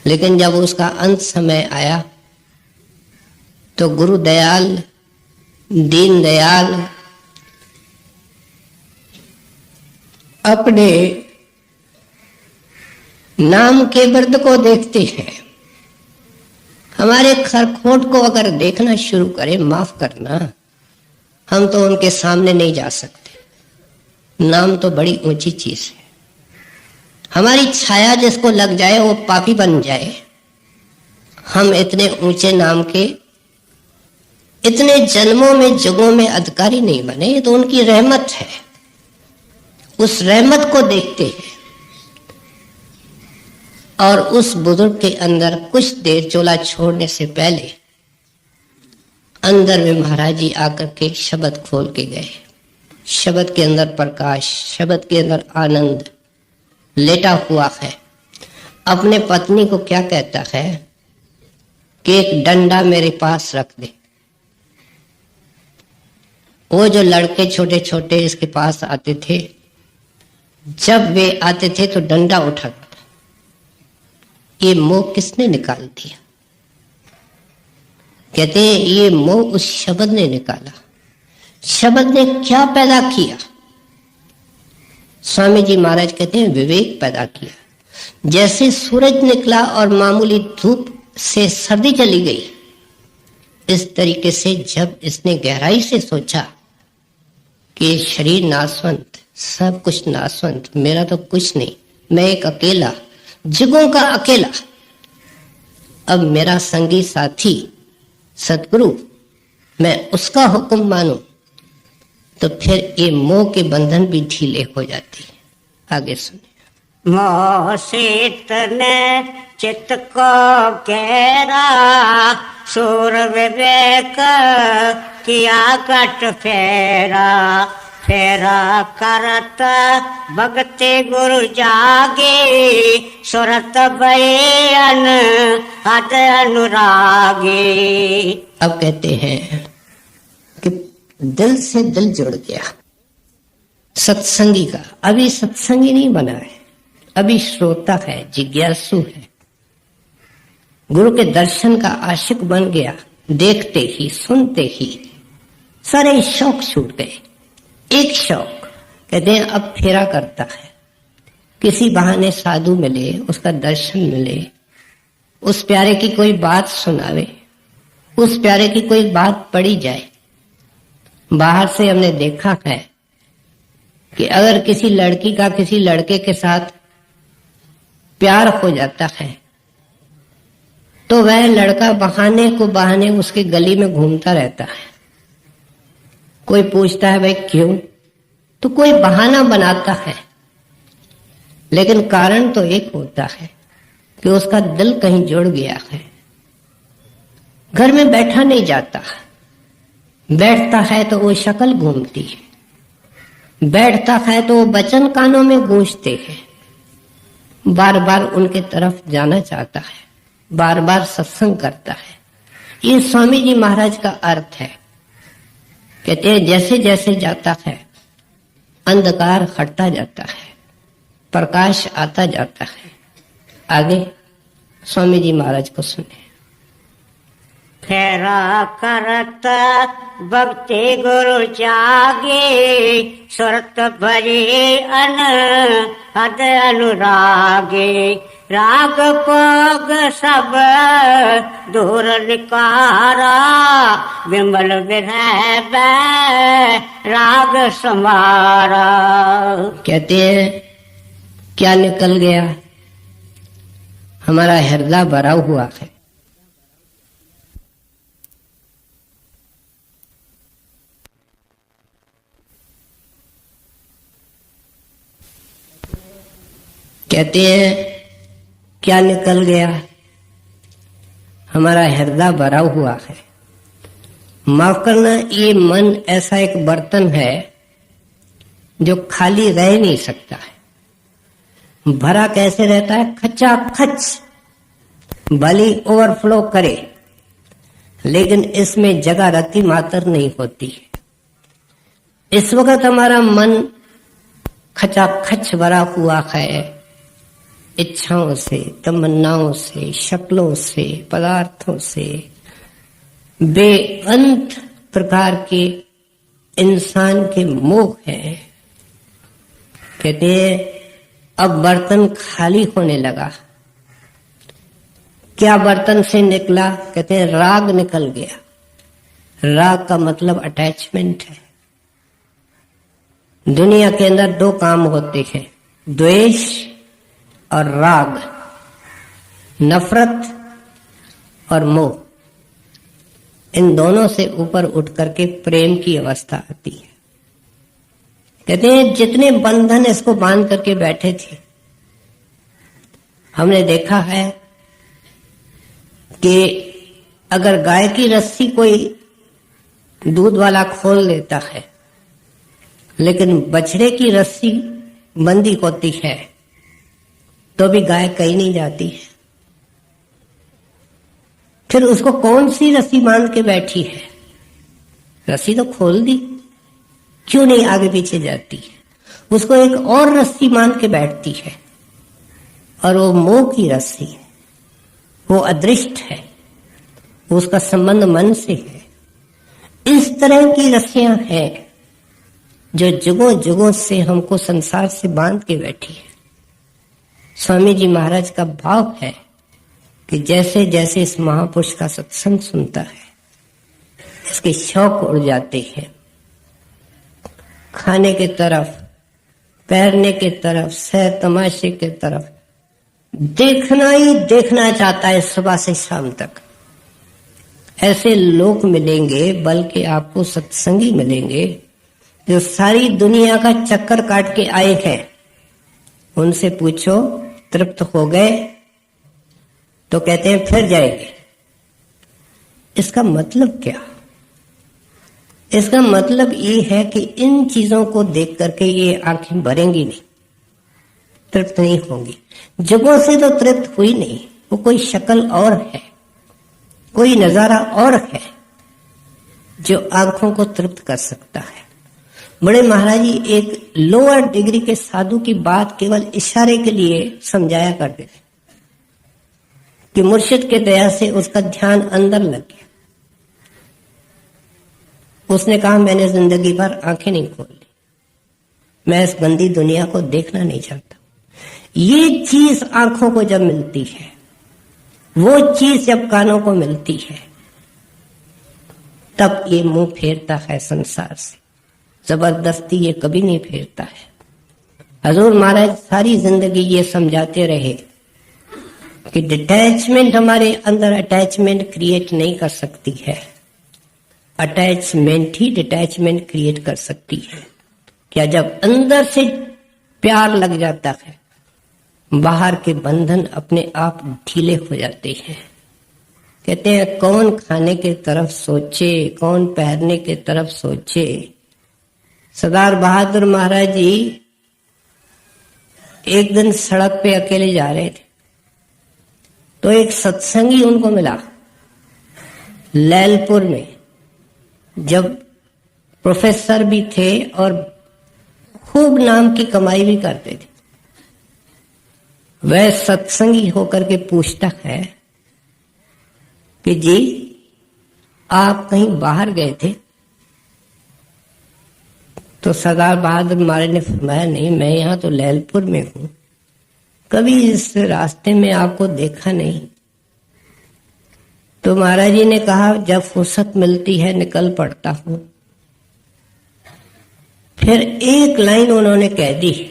लेकिन जब उसका अंत समय आया तो गुरु दयाल, दीन दयाल अपने नाम के बिरद को देखते हैं। हमारे खरखोट को अगर देखना शुरू करें, माफ करना, हम तो उनके सामने नहीं जा सकते। नाम तो बड़ी ऊंची चीज है। हमारी छाया जिसको लग जाए वो पापी बन जाए। हम इतने ऊंचे नाम के इतने जन्मों में जुगों में अधिकारी नहीं बने, ये तो उनकी रहमत है। उस रहमत को देखते हैं और उस बुजुर्ग के अंदर कुछ देर चोला छोड़ने से पहले अंदर में महाराज जी आकर के शब्द खोल के गए। शब्द के अंदर प्रकाश, शब्द के अंदर आनंद लेटा हुआ है। अपने पत्नी को क्या कहता है कि एक डंडा मेरे पास रख दे। वो जो लड़के छोटे छोटे इसके पास आते थे, जब वे आते थे तो डंडा उठाता। ये मोह किसने निकाल दिया? कहते हैं ये मोह उस शब्द ने निकाला। शब्द ने क्या पैदा किया? स्वामी जी महाराज कहते हैं विवेक पैदा किया। जैसे सूरज निकला और मामूली धूप से सर्दी चली गई, इस तरीके से जब इसने गहराई से सोचा कि शरीर नाशवंत, सब कुछ नाशवंत, मेरा तो कुछ नहीं, मैं एक अकेला, जुगों का अकेला। अब मेरा संगी साथी सतगुरु, मैं उसका हुक्म मानूं तो फिर ये मोह के बंधन भी ढीले हो जाती है। आगे सुनिए। मोह शीत ने चित्त को घेरा, सूर विवेक किया कट फेरा, फेरा करत भगति गुरु जागे, सुरत बयन हद अनुरागे। अब कहते हैं कि दिल से दिल जुड़ गया सत्संगी का। अभी सत्संगी नहीं बना है, अभी श्रोता है, जिज्ञासु है, गुरु के दर्शन का आशिक बन गया। देखते ही सुनते ही सारे शौक छूट गए। एक शौक कहते हैं अब फेरा करता है, किसी बहाने साधु मिले, उसका दर्शन मिले, उस प्यारे की कोई बात सुनावे, उस प्यारे की कोई बात पढ़ी जाए। बाहर से हमने देखा है कि अगर किसी लड़की का किसी लड़के के साथ प्यार हो जाता है तो वह लड़का बहाने उसके गली में घूमता रहता है। कोई पूछता है भाई क्यों, तो कोई बहाना बनाता है, लेकिन कारण तो एक होता है कि उसका दिल कहीं जुड़ गया है। घर में बैठा नहीं जाता, बैठता है तो वो शक्ल घूमती है, बैठता है तो वो वचन कानों में गूंजते हैं, बार बार उनके तरफ जाना चाहता है, बार बार सत्संग करता है। ये स्वामी जी महाराज का अर्थ है। कहते हैं जैसे जैसे जाता है अंधकार हटता जाता है, प्रकाश आता जाता है। आगे स्वामी जी महाराज को सुने। फेरा करत भक्ति गुरु जागे, सुरत भरी अन हद अनुरागे, राग पग सब दूर निकारा, विमल विरह राग समारा। कहते हैं क्या निकल गया, हमारा हृदय भरा हुआ है। कहते हैं क्या निकल गया, हमारा हृदय भरा हुआ है। माफ करना, ये मन ऐसा एक बर्तन है जो खाली रह नहीं सकता है। भरा कैसे रहता है, खचा खच, भली ओवरफ्लो करे, लेकिन इसमें जगह रति मात्र नहीं होती है। इस वक्त हमारा मन खचा खच भरा हुआ है, इच्छाओं से, तमन्नाओं से, शक्लों से, पदार्थों से, बेअंत प्रकार के इंसान के मोह है। कहते हैं अब बर्तन खाली होने लगा। क्या बर्तन से निकला, कहते हैं राग निकल गया। राग का मतलब अटैचमेंट है। दुनिया के अंदर दो काम होते हैं, द्वेष और राग, नफरत और मोह। इन दोनों से ऊपर उठ करके प्रेम की अवस्था आती है। कहते हैं जितने बंधन इसको बांध करके बैठे थे, हमने देखा है कि अगर गाय की रस्सी कोई दूध वाला खोल लेता है, लेकिन बछड़े की रस्सी बंधी होती है तो भी गाय कहीं नहीं जाती है। फिर उसको कौन सी रस्सी बांध के बैठी है, रस्सी तो खोल दी, क्यों नहीं आगे पीछे जाती है? उसको एक और रस्सी बांध के बैठती है, और वो मोह की रस्सी है, वो अदृष्ट है, उसका संबंध मन से है। इस तरह की रस्सियां हैं जो जुगों जुगों से हमको संसार से बांध के बैठी है। स्वामी जी महाराज का भाव है कि जैसे जैसे इस महापुरुष का सत्संग सुनता है, इसके शौक उड़ जाते हैं, खाने के तरफ, पहनने के तरफ, सैर तमाशे के तरफ देखना ही देखना चाहता है सुबह से शाम तक। ऐसे लोग मिलेंगे, बल्कि आपको सत्संगी मिलेंगे जो सारी दुनिया का चक्कर काट के आए हैं। उनसे पूछो तृप्त हो गए, तो कहते हैं फिर जाएंगे। इसका मतलब क्या? इसका मतलब ये है कि इन चीजों को देख करके ये आंखें भरेंगी नहीं, तृप्त नहीं होंगी। जगहों से तो तृप्त हुई नहीं, वो कोई शक्ल और है, कोई नजारा और है जो आंखों को तृप्त कर सकता है। बड़े महाराज जी एक लोअर डिग्री के साधु की बात केवल इशारे के लिए समझाया करते थे कि मुर्शिद के दया से उसका ध्यान अंदर लग गया। उसने कहा मैंने जिंदगी भर आंखें नहीं खोली, मैं इस गंदी दुनिया को देखना नहीं चाहता। ये चीज आंखों को जब मिलती है, वो चीज जब कानों को मिलती है, तब ये मुंह फेरता है संसार से। जबरदस्ती ये कभी नहीं फेरता है। हजूर महाराज सारी जिंदगी ये समझाते रहे कि डिटैचमेंट हमारे अंदर अटैचमेंट क्रिएट नहीं कर सकती है, अटैचमेंट ही डिटैचमेंट क्रिएट कर सकती है। क्या जब अंदर से प्यार लग जाता है, बाहर के बंधन अपने आप ढीले हो जाते हैं। कहते हैं कौन खाने के तरफ सोचे, कौन पहनने के तरफ सोचे। सरदार बहादुर महाराज जी एक दिन सड़क पे अकेले जा रहे थे, तो एक सत्संगी उनको मिला लैलपुर में, जब प्रोफेसर भी थे और खूब नाम की कमाई भी करते थे। वह सत्संगी होकर के पूछता है कि जी आप कहीं बाहर गए थे? तो सरदार बहादुर महाराज ने फरमाया नहीं, मैं यहाँ तो लैलपुर में हूँ, कभी इस रास्ते में आपको देखा नहीं। तो महाराज जी ने कहा जब फुर्सत मिलती है निकल पड़ता हूँ। फिर एक लाइन उन्होंने कह दी,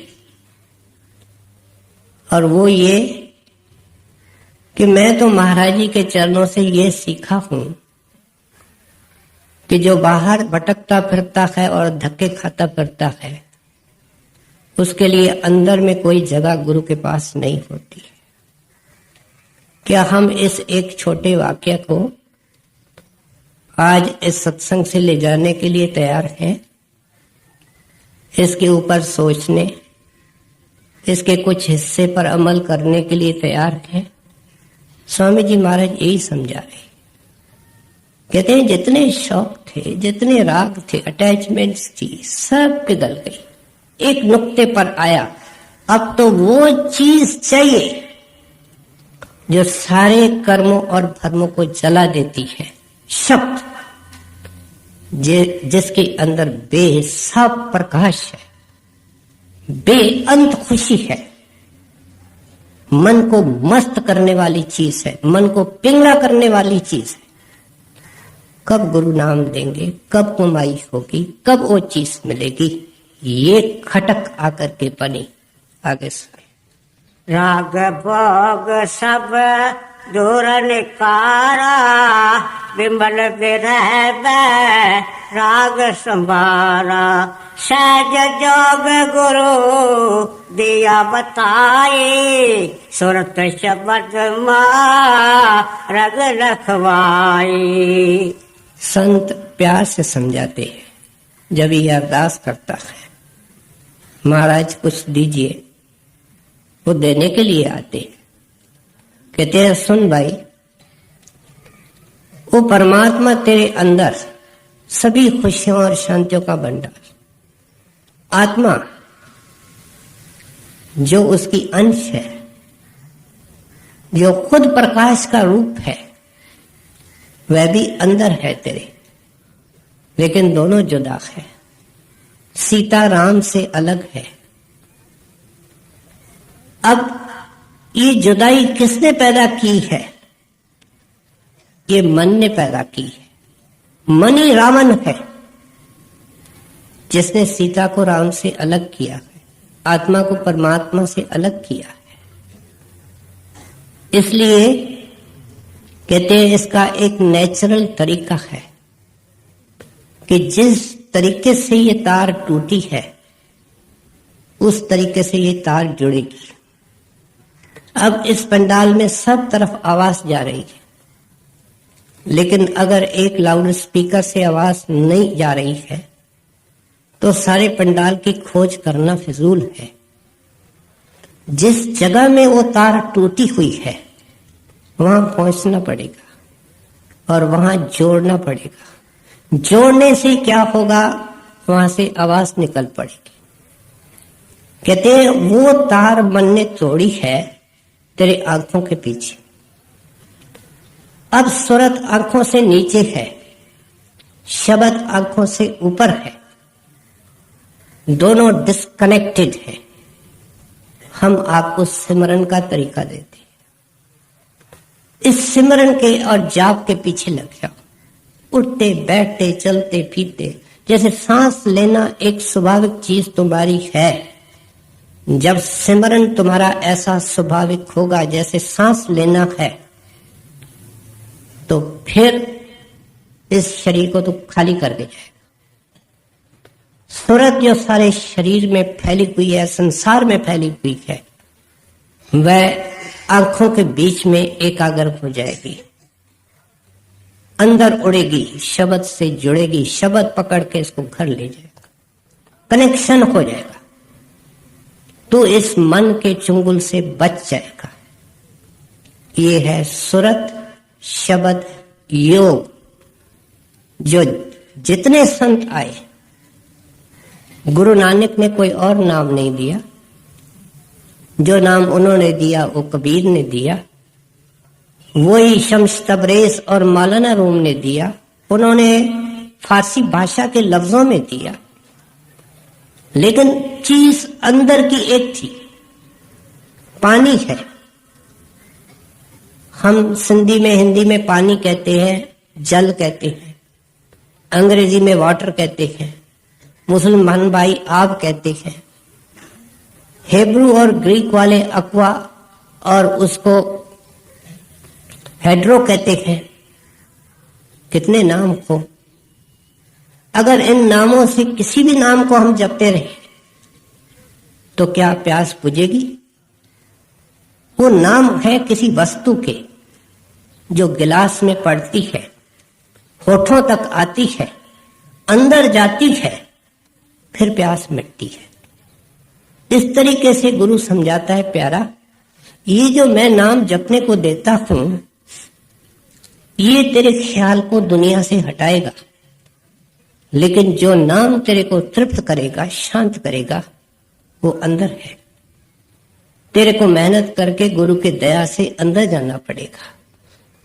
और वो ये कि मैं तो महाराज जी के चरणों से ये सीखा हूं कि जो बाहर भटकता फिरता है और धक्के खाता फिरता है, उसके लिए अंदर में कोई जगह गुरु के पास नहीं होती। क्या हम इस एक छोटे वाक्य को आज इस सत्संग से ले जाने के लिए तैयार हैं? इसके ऊपर सोचने, इसके कुछ हिस्से पर अमल करने के लिए तैयार हैं? स्वामी जी महाराज यही समझा रहे। कहते हैं जितने शौक थे, जितने राग थे, अटैचमेंट्स थी, सब पिघल गई। एक नुक्ते पर आया, अब तो वो चीज चाहिए जो सारे कर्मों और धर्मों को जला देती है, शब्द जिसके अंदर बेसाब प्रकाश है, बेअंत खुशी है, मन को मस्त करने वाली चीज है, मन को पिंगला करने वाली चीज है। कब गुरु नाम देंगे, कब कमाई होगी, कब वो चीज मिलेगी, ये खटक आकर के बनी। आगे सुने। राग भोग सब दूर निकारा, बिमल बिरह राग संभारा, सहज जोग गुरु दिया बताए, सुरत शब्द रग रखवाए। संत प्यार से समझाते हैं। जब ये अरदास करता है महाराज कुछ दीजिए, वो देने के लिए आते हैं। कहते हैं सुन भाई, वो परमात्मा तेरे अंदर सभी खुशियों और शांतियों का भंडार, आत्मा जो उसकी अंश है, जो खुद प्रकाश का रूप है, वह भी अंदर है तेरे, लेकिन दोनों जुदा है। सीता राम से अलग है। अब ये जुदाई किसने पैदा की है? ये मन ने पैदा की है। मन ही रावण है जिसने सीता को राम से अलग किया है, आत्मा को परमात्मा से अलग किया है। इसलिए कहते हैं इसका एक नेचुरल तरीका है कि जिस तरीके से ये तार टूटी है उस तरीके से ये तार जुड़ेगी। अब इस पंडाल में सब तरफ आवाज जा रही है, लेकिन अगर एक लाउड स्पीकर से आवाज नहीं जा रही है तो सारे पंडाल की खोज करना फिजूल है। जिस जगह में वो तार टूटी हुई है वहां पहुंचना पड़ेगा और वहां जोड़ना पड़ेगा। जोड़ने से क्या होगा, वहां से आवाज निकल पड़ेगी। कहते हैं वो तार मन ने तोड़ी है तेरे आंखों के पीछे। अब सूरत आंखों से नीचे है, शब्द आंखों से ऊपर है, दोनों डिस्कनेक्टेड है। हम आपको सिमरन का तरीका देते हैं। इस सिमरन के और जाप के पीछे लग जाओ। उठते बैठते चलते फिरते, जैसे सांस लेना एक स्वाभाविक चीज तुम्हारी है। जब सिमरन तुम्हारा ऐसा स्वाभाविक होगा जैसे सांस लेना है, तो फिर इस शरीर को तो खाली करके जाएगा। सूरत जो सारे शरीर में फैली हुई है, संसार में फैली हुई है, वह आंखों के बीच में एकाग्र हो जाएगी, अंदर उड़ेगी, शब्द से जुड़ेगी, शब्द पकड़ के इसको घर ले जाएगा, कनेक्शन हो जाएगा। तो इस मन के चुंगल से बच जाएगा। ये है सूरत शब्द योग। जो जितने संत आए, गुरु नानक ने कोई और नाम नहीं दिया। जो नाम उन्होंने दिया वो कबीर ने दिया, वही शम्स तबरेज और मौलाना रूम ने दिया। उन्होंने फारसी भाषा के लफ्जों में दिया, लेकिन चीज अंदर की एक थी, पानी है। हम सिंधी में हिंदी में पानी कहते हैं, जल कहते हैं, अंग्रेजी में वाटर कहते हैं, मुसलमान भाई आब कहते हैं, हेब्रू और ग्रीक वाले अक्वा और उसको हेड्रो कहते हैं। कितने नाम हो, अगर इन नामों से किसी भी नाम को हम जपते रहे तो क्या प्यास बुझेगी? वो नाम है किसी वस्तु के जो गिलास में पड़ती है, होठों तक आती है, अंदर जाती है, फिर प्यास मिटती है। इस तरीके से गुरु समझाता है, प्यारा, ये जो मैं नाम जपने को देता हूं, ये तेरे ख्याल को दुनिया से हटाएगा, लेकिन जो नाम तेरे को तृप्त करेगा, शांत करेगा, वो अंदर है। तेरे को मेहनत करके गुरु की दया से अंदर जाना पड़ेगा।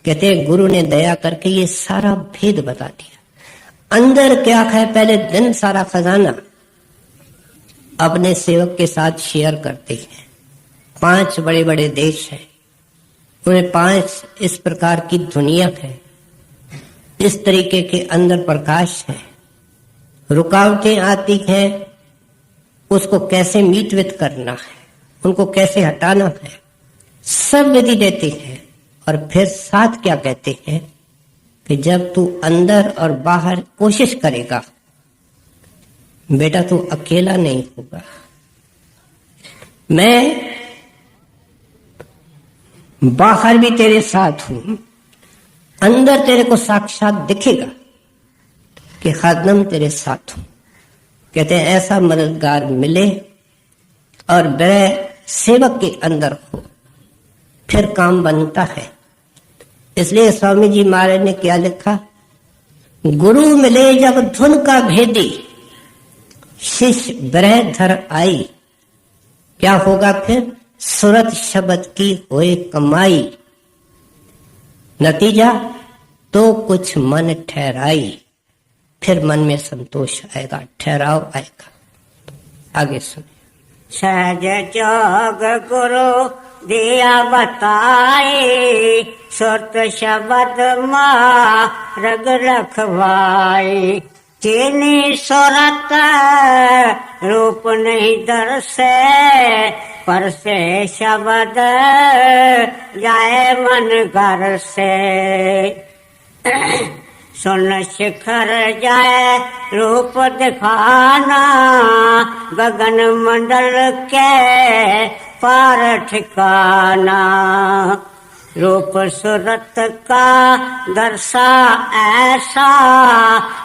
कहते हैं गुरु ने दया करके ये सारा भेद बता दिया। अंदर क्या है, पहले दिन सारा खजाना अपने सेवक के साथ शेयर करते हैं। 5 बड़े बड़े देश हैं, उन्हें 5 इस प्रकार की दुनिया है, इस तरीके के अंदर प्रकाश है। रुकावटें आती हैं, उसको कैसे मीटवित करना है, उनको कैसे हटाना है, सब विधि देते हैं। और फिर साथ क्या कहते हैं कि जब तू अंदर और बाहर कोशिश करेगा, बेटा तू अकेला नहीं होगा। मैं बाहर भी तेरे साथ हूं, अंदर तेरे को साक्षात दिखेगा कि खादम तेरे साथ हूं। कहते हैं ऐसा मददगार मिले और वह सेवक के अंदर हो, फिर काम बनता है। इसलिए स्वामी जी महाराज ने क्या लिखा, गुरु मिले जब धुन का भेदी, शिष्य ब्रह धर आई। क्या होगा फिर? सूरत शब्द की होए कमाई, नतीजा तो कुछ मन ठहराई। फिर मन में संतोष आएगा, ठहराव आएगा। आगे सुनिए। सहज जोग गुरु दिया बताए, सुरत शब्द मार्ग रखवाए। चीनी सूरत रूप नहीं दर्शे, पर से शब्द जाए मन घर से। सुन शिखर जाए रूप दिखाना, गगन मंडल के पार ठिकाना। रूप सूरत का दर्शा ऐसा,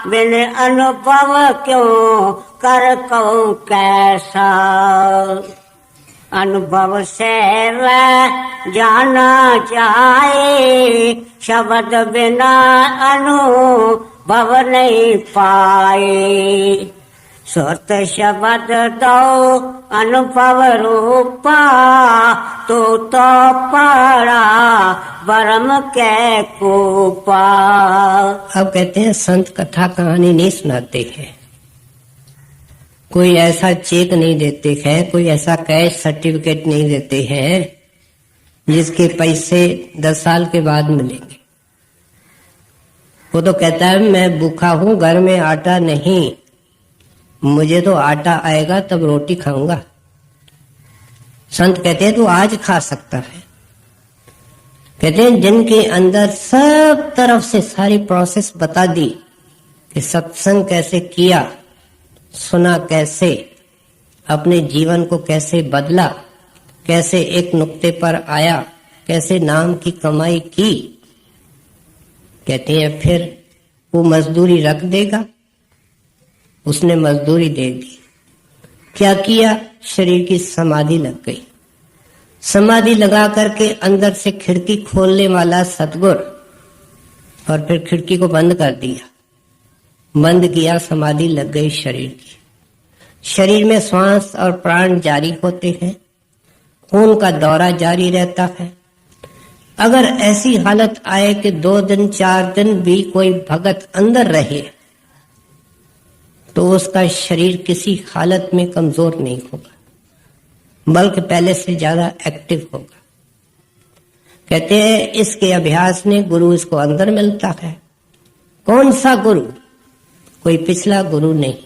बिन अनुभव क्यों कर कहूं कैसा। अनुभव से वह जाना जाए, शब्द बिना अनुभव नहीं पाए। सुरत शब्द दो अनुभव रूपा, तो पड़ा ब्रह्म के कूपा। अब कहते हैं संत कथा कहानी नहीं सुनाते हैं, कोई ऐसा चेक नहीं देते हैं, कोई ऐसा कैश सर्टिफिकेट नहीं देते हैं जिसके पैसे 10 साल के बाद मिलेंगे। वो तो कहता है मैं भूखा हूं, घर में आटा नहीं, मुझे तो आटा आएगा तब रोटी खाऊंगा। संत कहते हैं तू आज खा सकता है। कहते हैं जिनके अंदर सब तरफ से सारी प्रोसेस बता दी कि सत्संग कैसे किया, सुना कैसे, अपने जीवन को कैसे बदला, कैसे एक नुक्ते पर आया, कैसे नाम की कमाई की। कहते हैं फिर वो मजदूरी रख देगा। उसने मजदूरी दे दी, क्या किया, शरीर की समाधि लग गई। समाधि लगा करके अंदर से खिड़की खोलने वाला सतगुर, और फिर खिड़की को बंद कर दिया, बंद किया, समाधि लग गई शरीर की। शरीर में श्वास और प्राण जारी होते हैं, खून का दौरा जारी रहता है। अगर ऐसी हालत आए कि 2 दिन 4 दिन भी कोई भगत अंदर रहे, तो उसका शरीर किसी हालत में कमजोर नहीं होगा, बल्कि पहले से ज्यादा एक्टिव होगा। कहते हैं इसके अभ्यास में गुरु इसको अंदर मिलता है। कौन सा गुरु? कोई पिछला गुरु नहीं,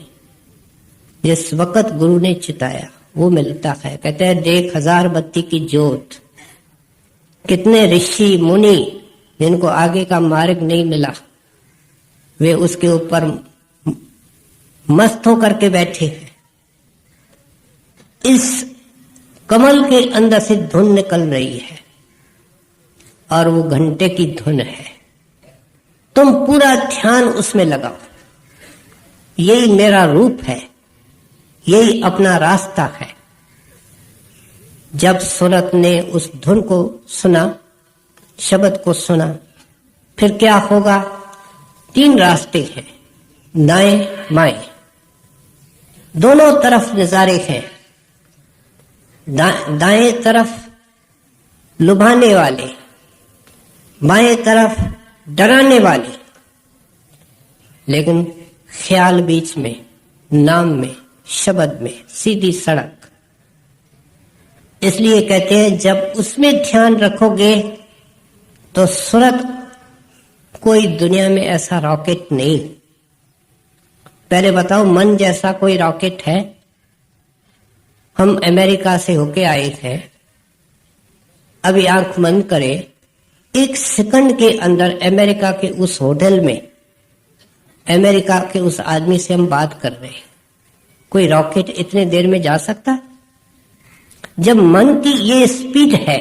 जिस वक्त गुरु ने चिताया वो मिलता है। कहते हैं देख 1000 बत्ती की ज्योत, कितने ऋषि मुनि जिनको आगे का मार्ग नहीं मिला, वे उसके ऊपर मस्त होकर के बैठे हैं। इस कमल के अंदर से धुन निकल रही है और वो घंटे की धुन है। तुम पूरा ध्यान उसमें लगाओ, यही मेरा रूप है, यही अपना रास्ता है। जब सूरत ने उस धुन को सुना, शब्द को सुना, फिर क्या होगा? 3 रास्ते हैं, दाएं बाएं, दोनों तरफ नजारे हैं। दाएं तरफ लुभाने वाले, बाएं तरफ डराने वाले, लेकिन ख्याल बीच में, नाम में, शब्द में, सीधी सड़क। इसलिए कहते हैं जब उसमें ध्यान रखोगे तो सूरत कोई दुनिया में ऐसा रॉकेट नहीं। पहले बताओ, मन जैसा कोई रॉकेट है? हम अमेरिका से होके आए थे, अभी आंख बंद करें, 1 सेकंड के अंदर अमेरिका के उस होटल में, अमेरिका के उस आदमी से हम बात कर रहे हैं। कोई रॉकेट इतने देर में जा सकता? जब मन की ये स्पीड है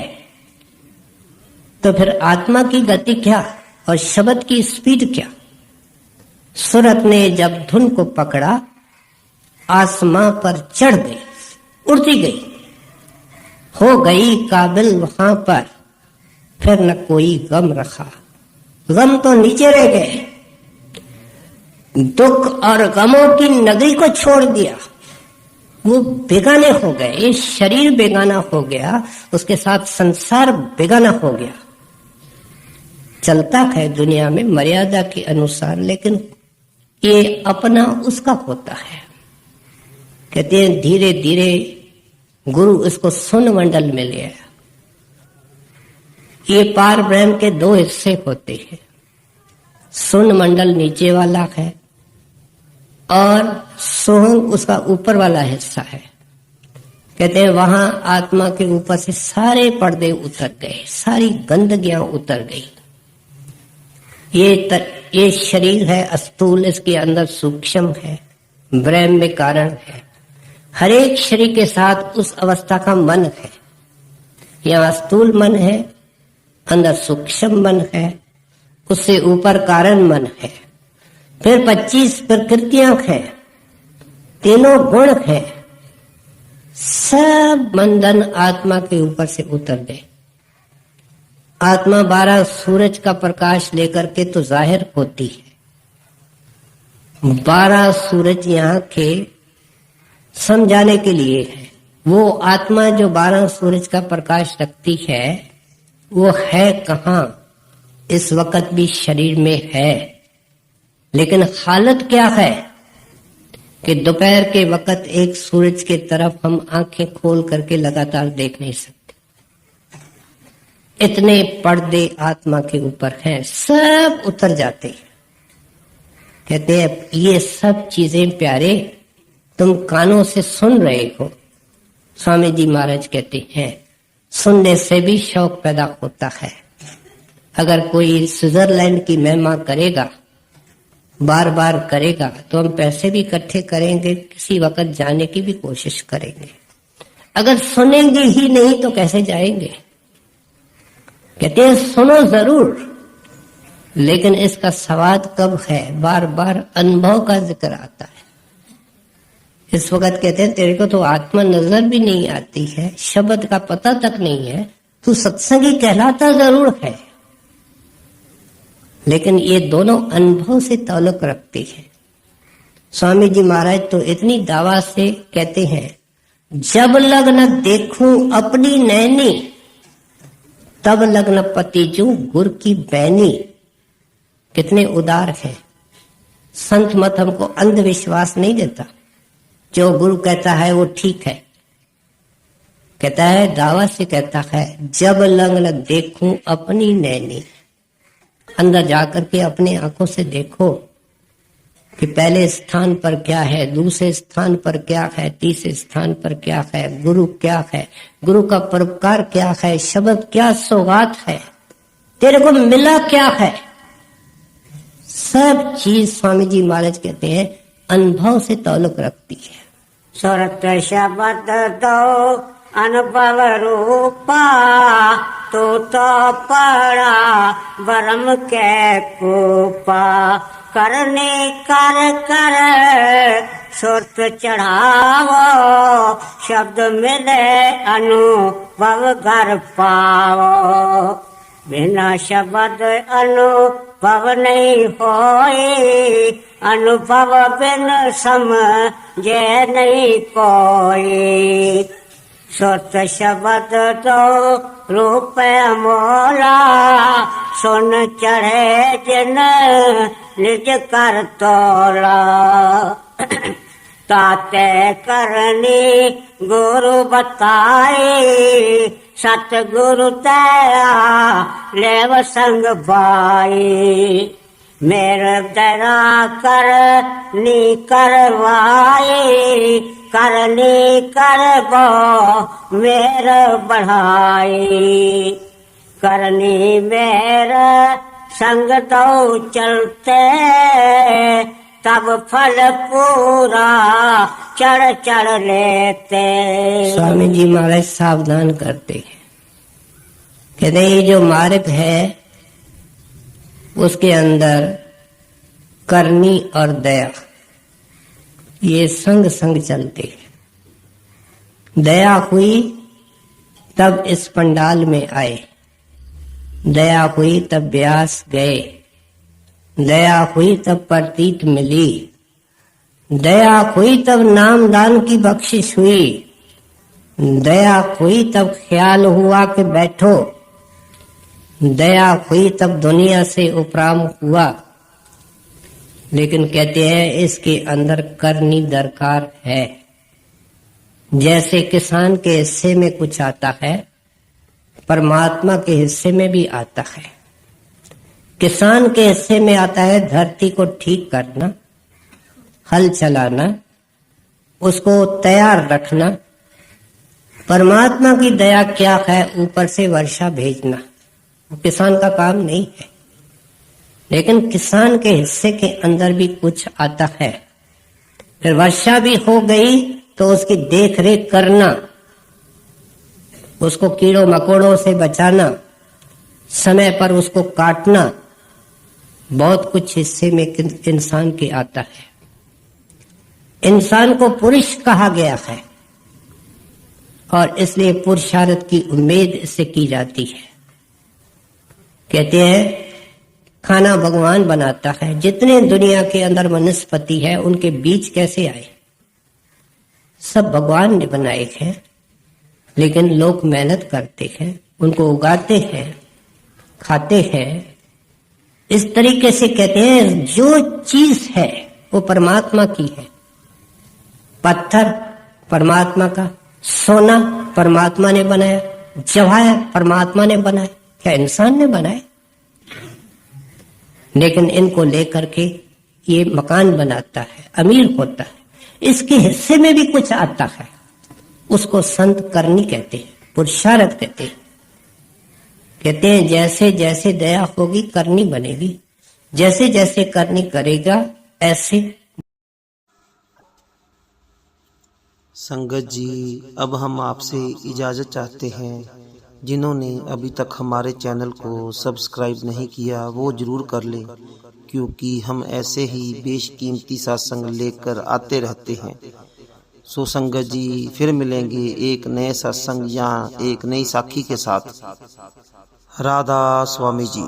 तो फिर आत्मा की गति क्या और शब्द की स्पीड क्या? सूरत ने जब धुन को पकड़ा, आसमां पर चढ़ गई, उड़ती गई, हो गई काबिल वहां पर, फिर न कोई गम रखा। गम तो नीचे रह गए, दुख और गमों की नगरी को छोड़ दिया, वो बेगाने हो गए। ये शरीर बेगाना हो गया, उसके साथ संसार बेगाना हो गया। चलता है दुनिया में मर्यादा के अनुसार, लेकिन ये अपना उसका होता है। कहते हैं धीरे धीरे गुरु इसको सुन मंडल में ले आया। ये पार ब्रह्म के 2 हिस्से होते हैं। सुन मंडल नीचे वाला है, और सोहंग उसका ऊपर वाला हिस्सा है। कहते हैं वहां आत्मा के ऊपर से सारे पर्दे उतर गए, सारी गंदगियां उतर गई। ये शरीर है अस्थूल, इसके अंदर सूक्ष्म है, ब्रह्म कारण है। हर एक शरीर के साथ उस अवस्था का मन है। यहाँ स्थूल मन है, अंदर सूक्ष्म मन है, उससे ऊपर कारण मन है, फिर 25 प्रकृतियां हैं, तीनों गुण हैं। सब बंधन आत्मा के ऊपर से उतर गए। आत्मा 12 सूरज का प्रकाश लेकर के तो जाहिर होती है। 12 सूरज यहाँ के समझाने के लिए है। वो आत्मा जो 12 सूरज का प्रकाश रखती है वो है कहाँ? इस वक्त भी शरीर में है, लेकिन हालत क्या है कि दोपहर के वक्त एक सूरज के तरफ हम आंखें खोल करके लगातार देख नहीं सकते। इतने पर्दे आत्मा के ऊपर हैं, सब उतर जाते हैं। कहते हैं ये सब चीजें प्यारे तुम कानों से सुन रहे हो। स्वामी जी महाराज कहते हैं सुनने से भी शौक पैदा होता है। अगर कोई स्विट्जरलैंड की महिमा करेगा, बार बार करेगा, तो हम पैसे भी इकट्ठे करेंगे, किसी वक्त जाने की भी कोशिश करेंगे। अगर सुनेंगे ही नहीं तो कैसे जाएंगे? कहते हैं सुनो जरूर, लेकिन इसका स्वाद कब है? बार बार अनुभव का जिक्र आता है। इस वक्त कहते हैं तेरे को तो आत्मा नजर भी नहीं आती है, शब्द का पता तक नहीं है, तू सत्संगी कहलाता जरूर है, लेकिन ये दोनों अनुभव से ताल्लुक रखते हैं। स्वामी जी महाराज तो इतनी दावा से कहते हैं जब लग न देखूं अपनी नैनी, तब लग्न पति जू गुर की बैनी। कितने उदार है। संत मत हमको अंधविश्वास नहीं देता, जो गुरु कहता है वो ठीक है। कहता है दावा से कहता है जब लग्न देखूं अपनी नैनी। अंदर जाकर के अपने आंखों से देखो कि पहले स्थान पर क्या है, दूसरे स्थान पर क्या है, तीसरे स्थान पर क्या है, गुरु क्या है, गुरु का परोपकार क्या है, शब्द क्या सौगात है, तेरे को मिला क्या है। सब चीज स्वामी जी महाराज कहते हैं अनुभव से ताल्लुक रखती है। सुरत शब्द दो अनुभव रूपा, तो पड़ा ब्रह्म के कोपा। करने कर कर सुरत चढ़ावो, शब्द मिले अनुभव घर पाओ। बिना शब्द अनुभव नहीं होए, अनुभव बिन समझे नहीं कोई। सुरत शब्द तो रूप मोला, सुन चढ़े जिन निज कर तोला। ताते करनी गुरु बताए, सतगुरु दया लेव संग भाई। मेरे दया करनी करवाए, करनी करबो मेरे बढ़ाए। करनी मेरे संग दो चलते, तब फल पूरा चढ़ चढ़ लेते। स्वामी जी महाराज सावधान करते हैं। कहते हैं ये जो मार्ग है उसके अंदर करनी और दया ये संग संग चलते हैं। दया हुई तब इस पंडाल में आए, दया हुई तब व्यास गए, दया हुई तब प्रतीत मिली, दया हुई तब नाम दान की बख्शिश हुई, दया हुई तब ख्याल हुआ कि बैठो, दया हुई तब दुनिया से उपराम हुआ। लेकिन कहते हैं इसके अंदर करनी दरकार है। जैसे किसान के हिस्से में कुछ आता है, परमात्मा के हिस्से में भी आता है। किसान के हिस्से में आता है धरती को ठीक करना, हल चलाना, उसको तैयार रखना। परमात्मा की दया क्या है? ऊपर से वर्षा भेजना। वो किसान का काम नहीं है, लेकिन किसान के हिस्से के अंदर भी कुछ आता है। फिर वर्षा भी हो गई तो उसकी देख रेख करना, उसको कीड़ों मकोड़ों से बचाना, समय पर उसको काटना, बहुत कुछ हिस्से में इंसान के आता है। इंसान को पुरुष कहा गया है और इसलिए पुरुषार्थ की उम्मीद इससे की जाती है। कहते हैं खाना भगवान बनाता है। जितने दुनिया के अंदर वनस्पति है उनके बीज कैसे आए? सब भगवान ने बनाए हैं, लेकिन लोग मेहनत करते हैं, उनको उगाते हैं, खाते हैं। इस तरीके से कहते हैं जो चीज है वो परमात्मा की है। पत्थर परमात्मा का, सोना परमात्मा ने बनाया, जवाहर परमात्मा ने बनाया, क्या इंसान ने बनाया? लेकिन इनको लेकर के ये मकान बनाता है, अमीर होता है, इसके हिस्से में भी कुछ आता है, उसको संत करनी कहते हैं, पुरुषार्थ कहते हैं। कहते हैं जैसे जैसे दया होगी करनी बनेगी, जैसे जैसे करनी करेगा ऐसे। संगत जी, अब हम आपसे इजाज़त चाहते हैं। जिन्होंने अभी तक हमारे चैनल को सब्सक्राइब नहीं किया वो ज़रूर कर लें, क्योंकि हम ऐसे ही बेशकीमती सत्संग लेकर आते रहते हैं। सो संगत जी, फिर मिलेंगे एक नए सत्संग या एक नई साखी के साथ। राधा स्वामी जी।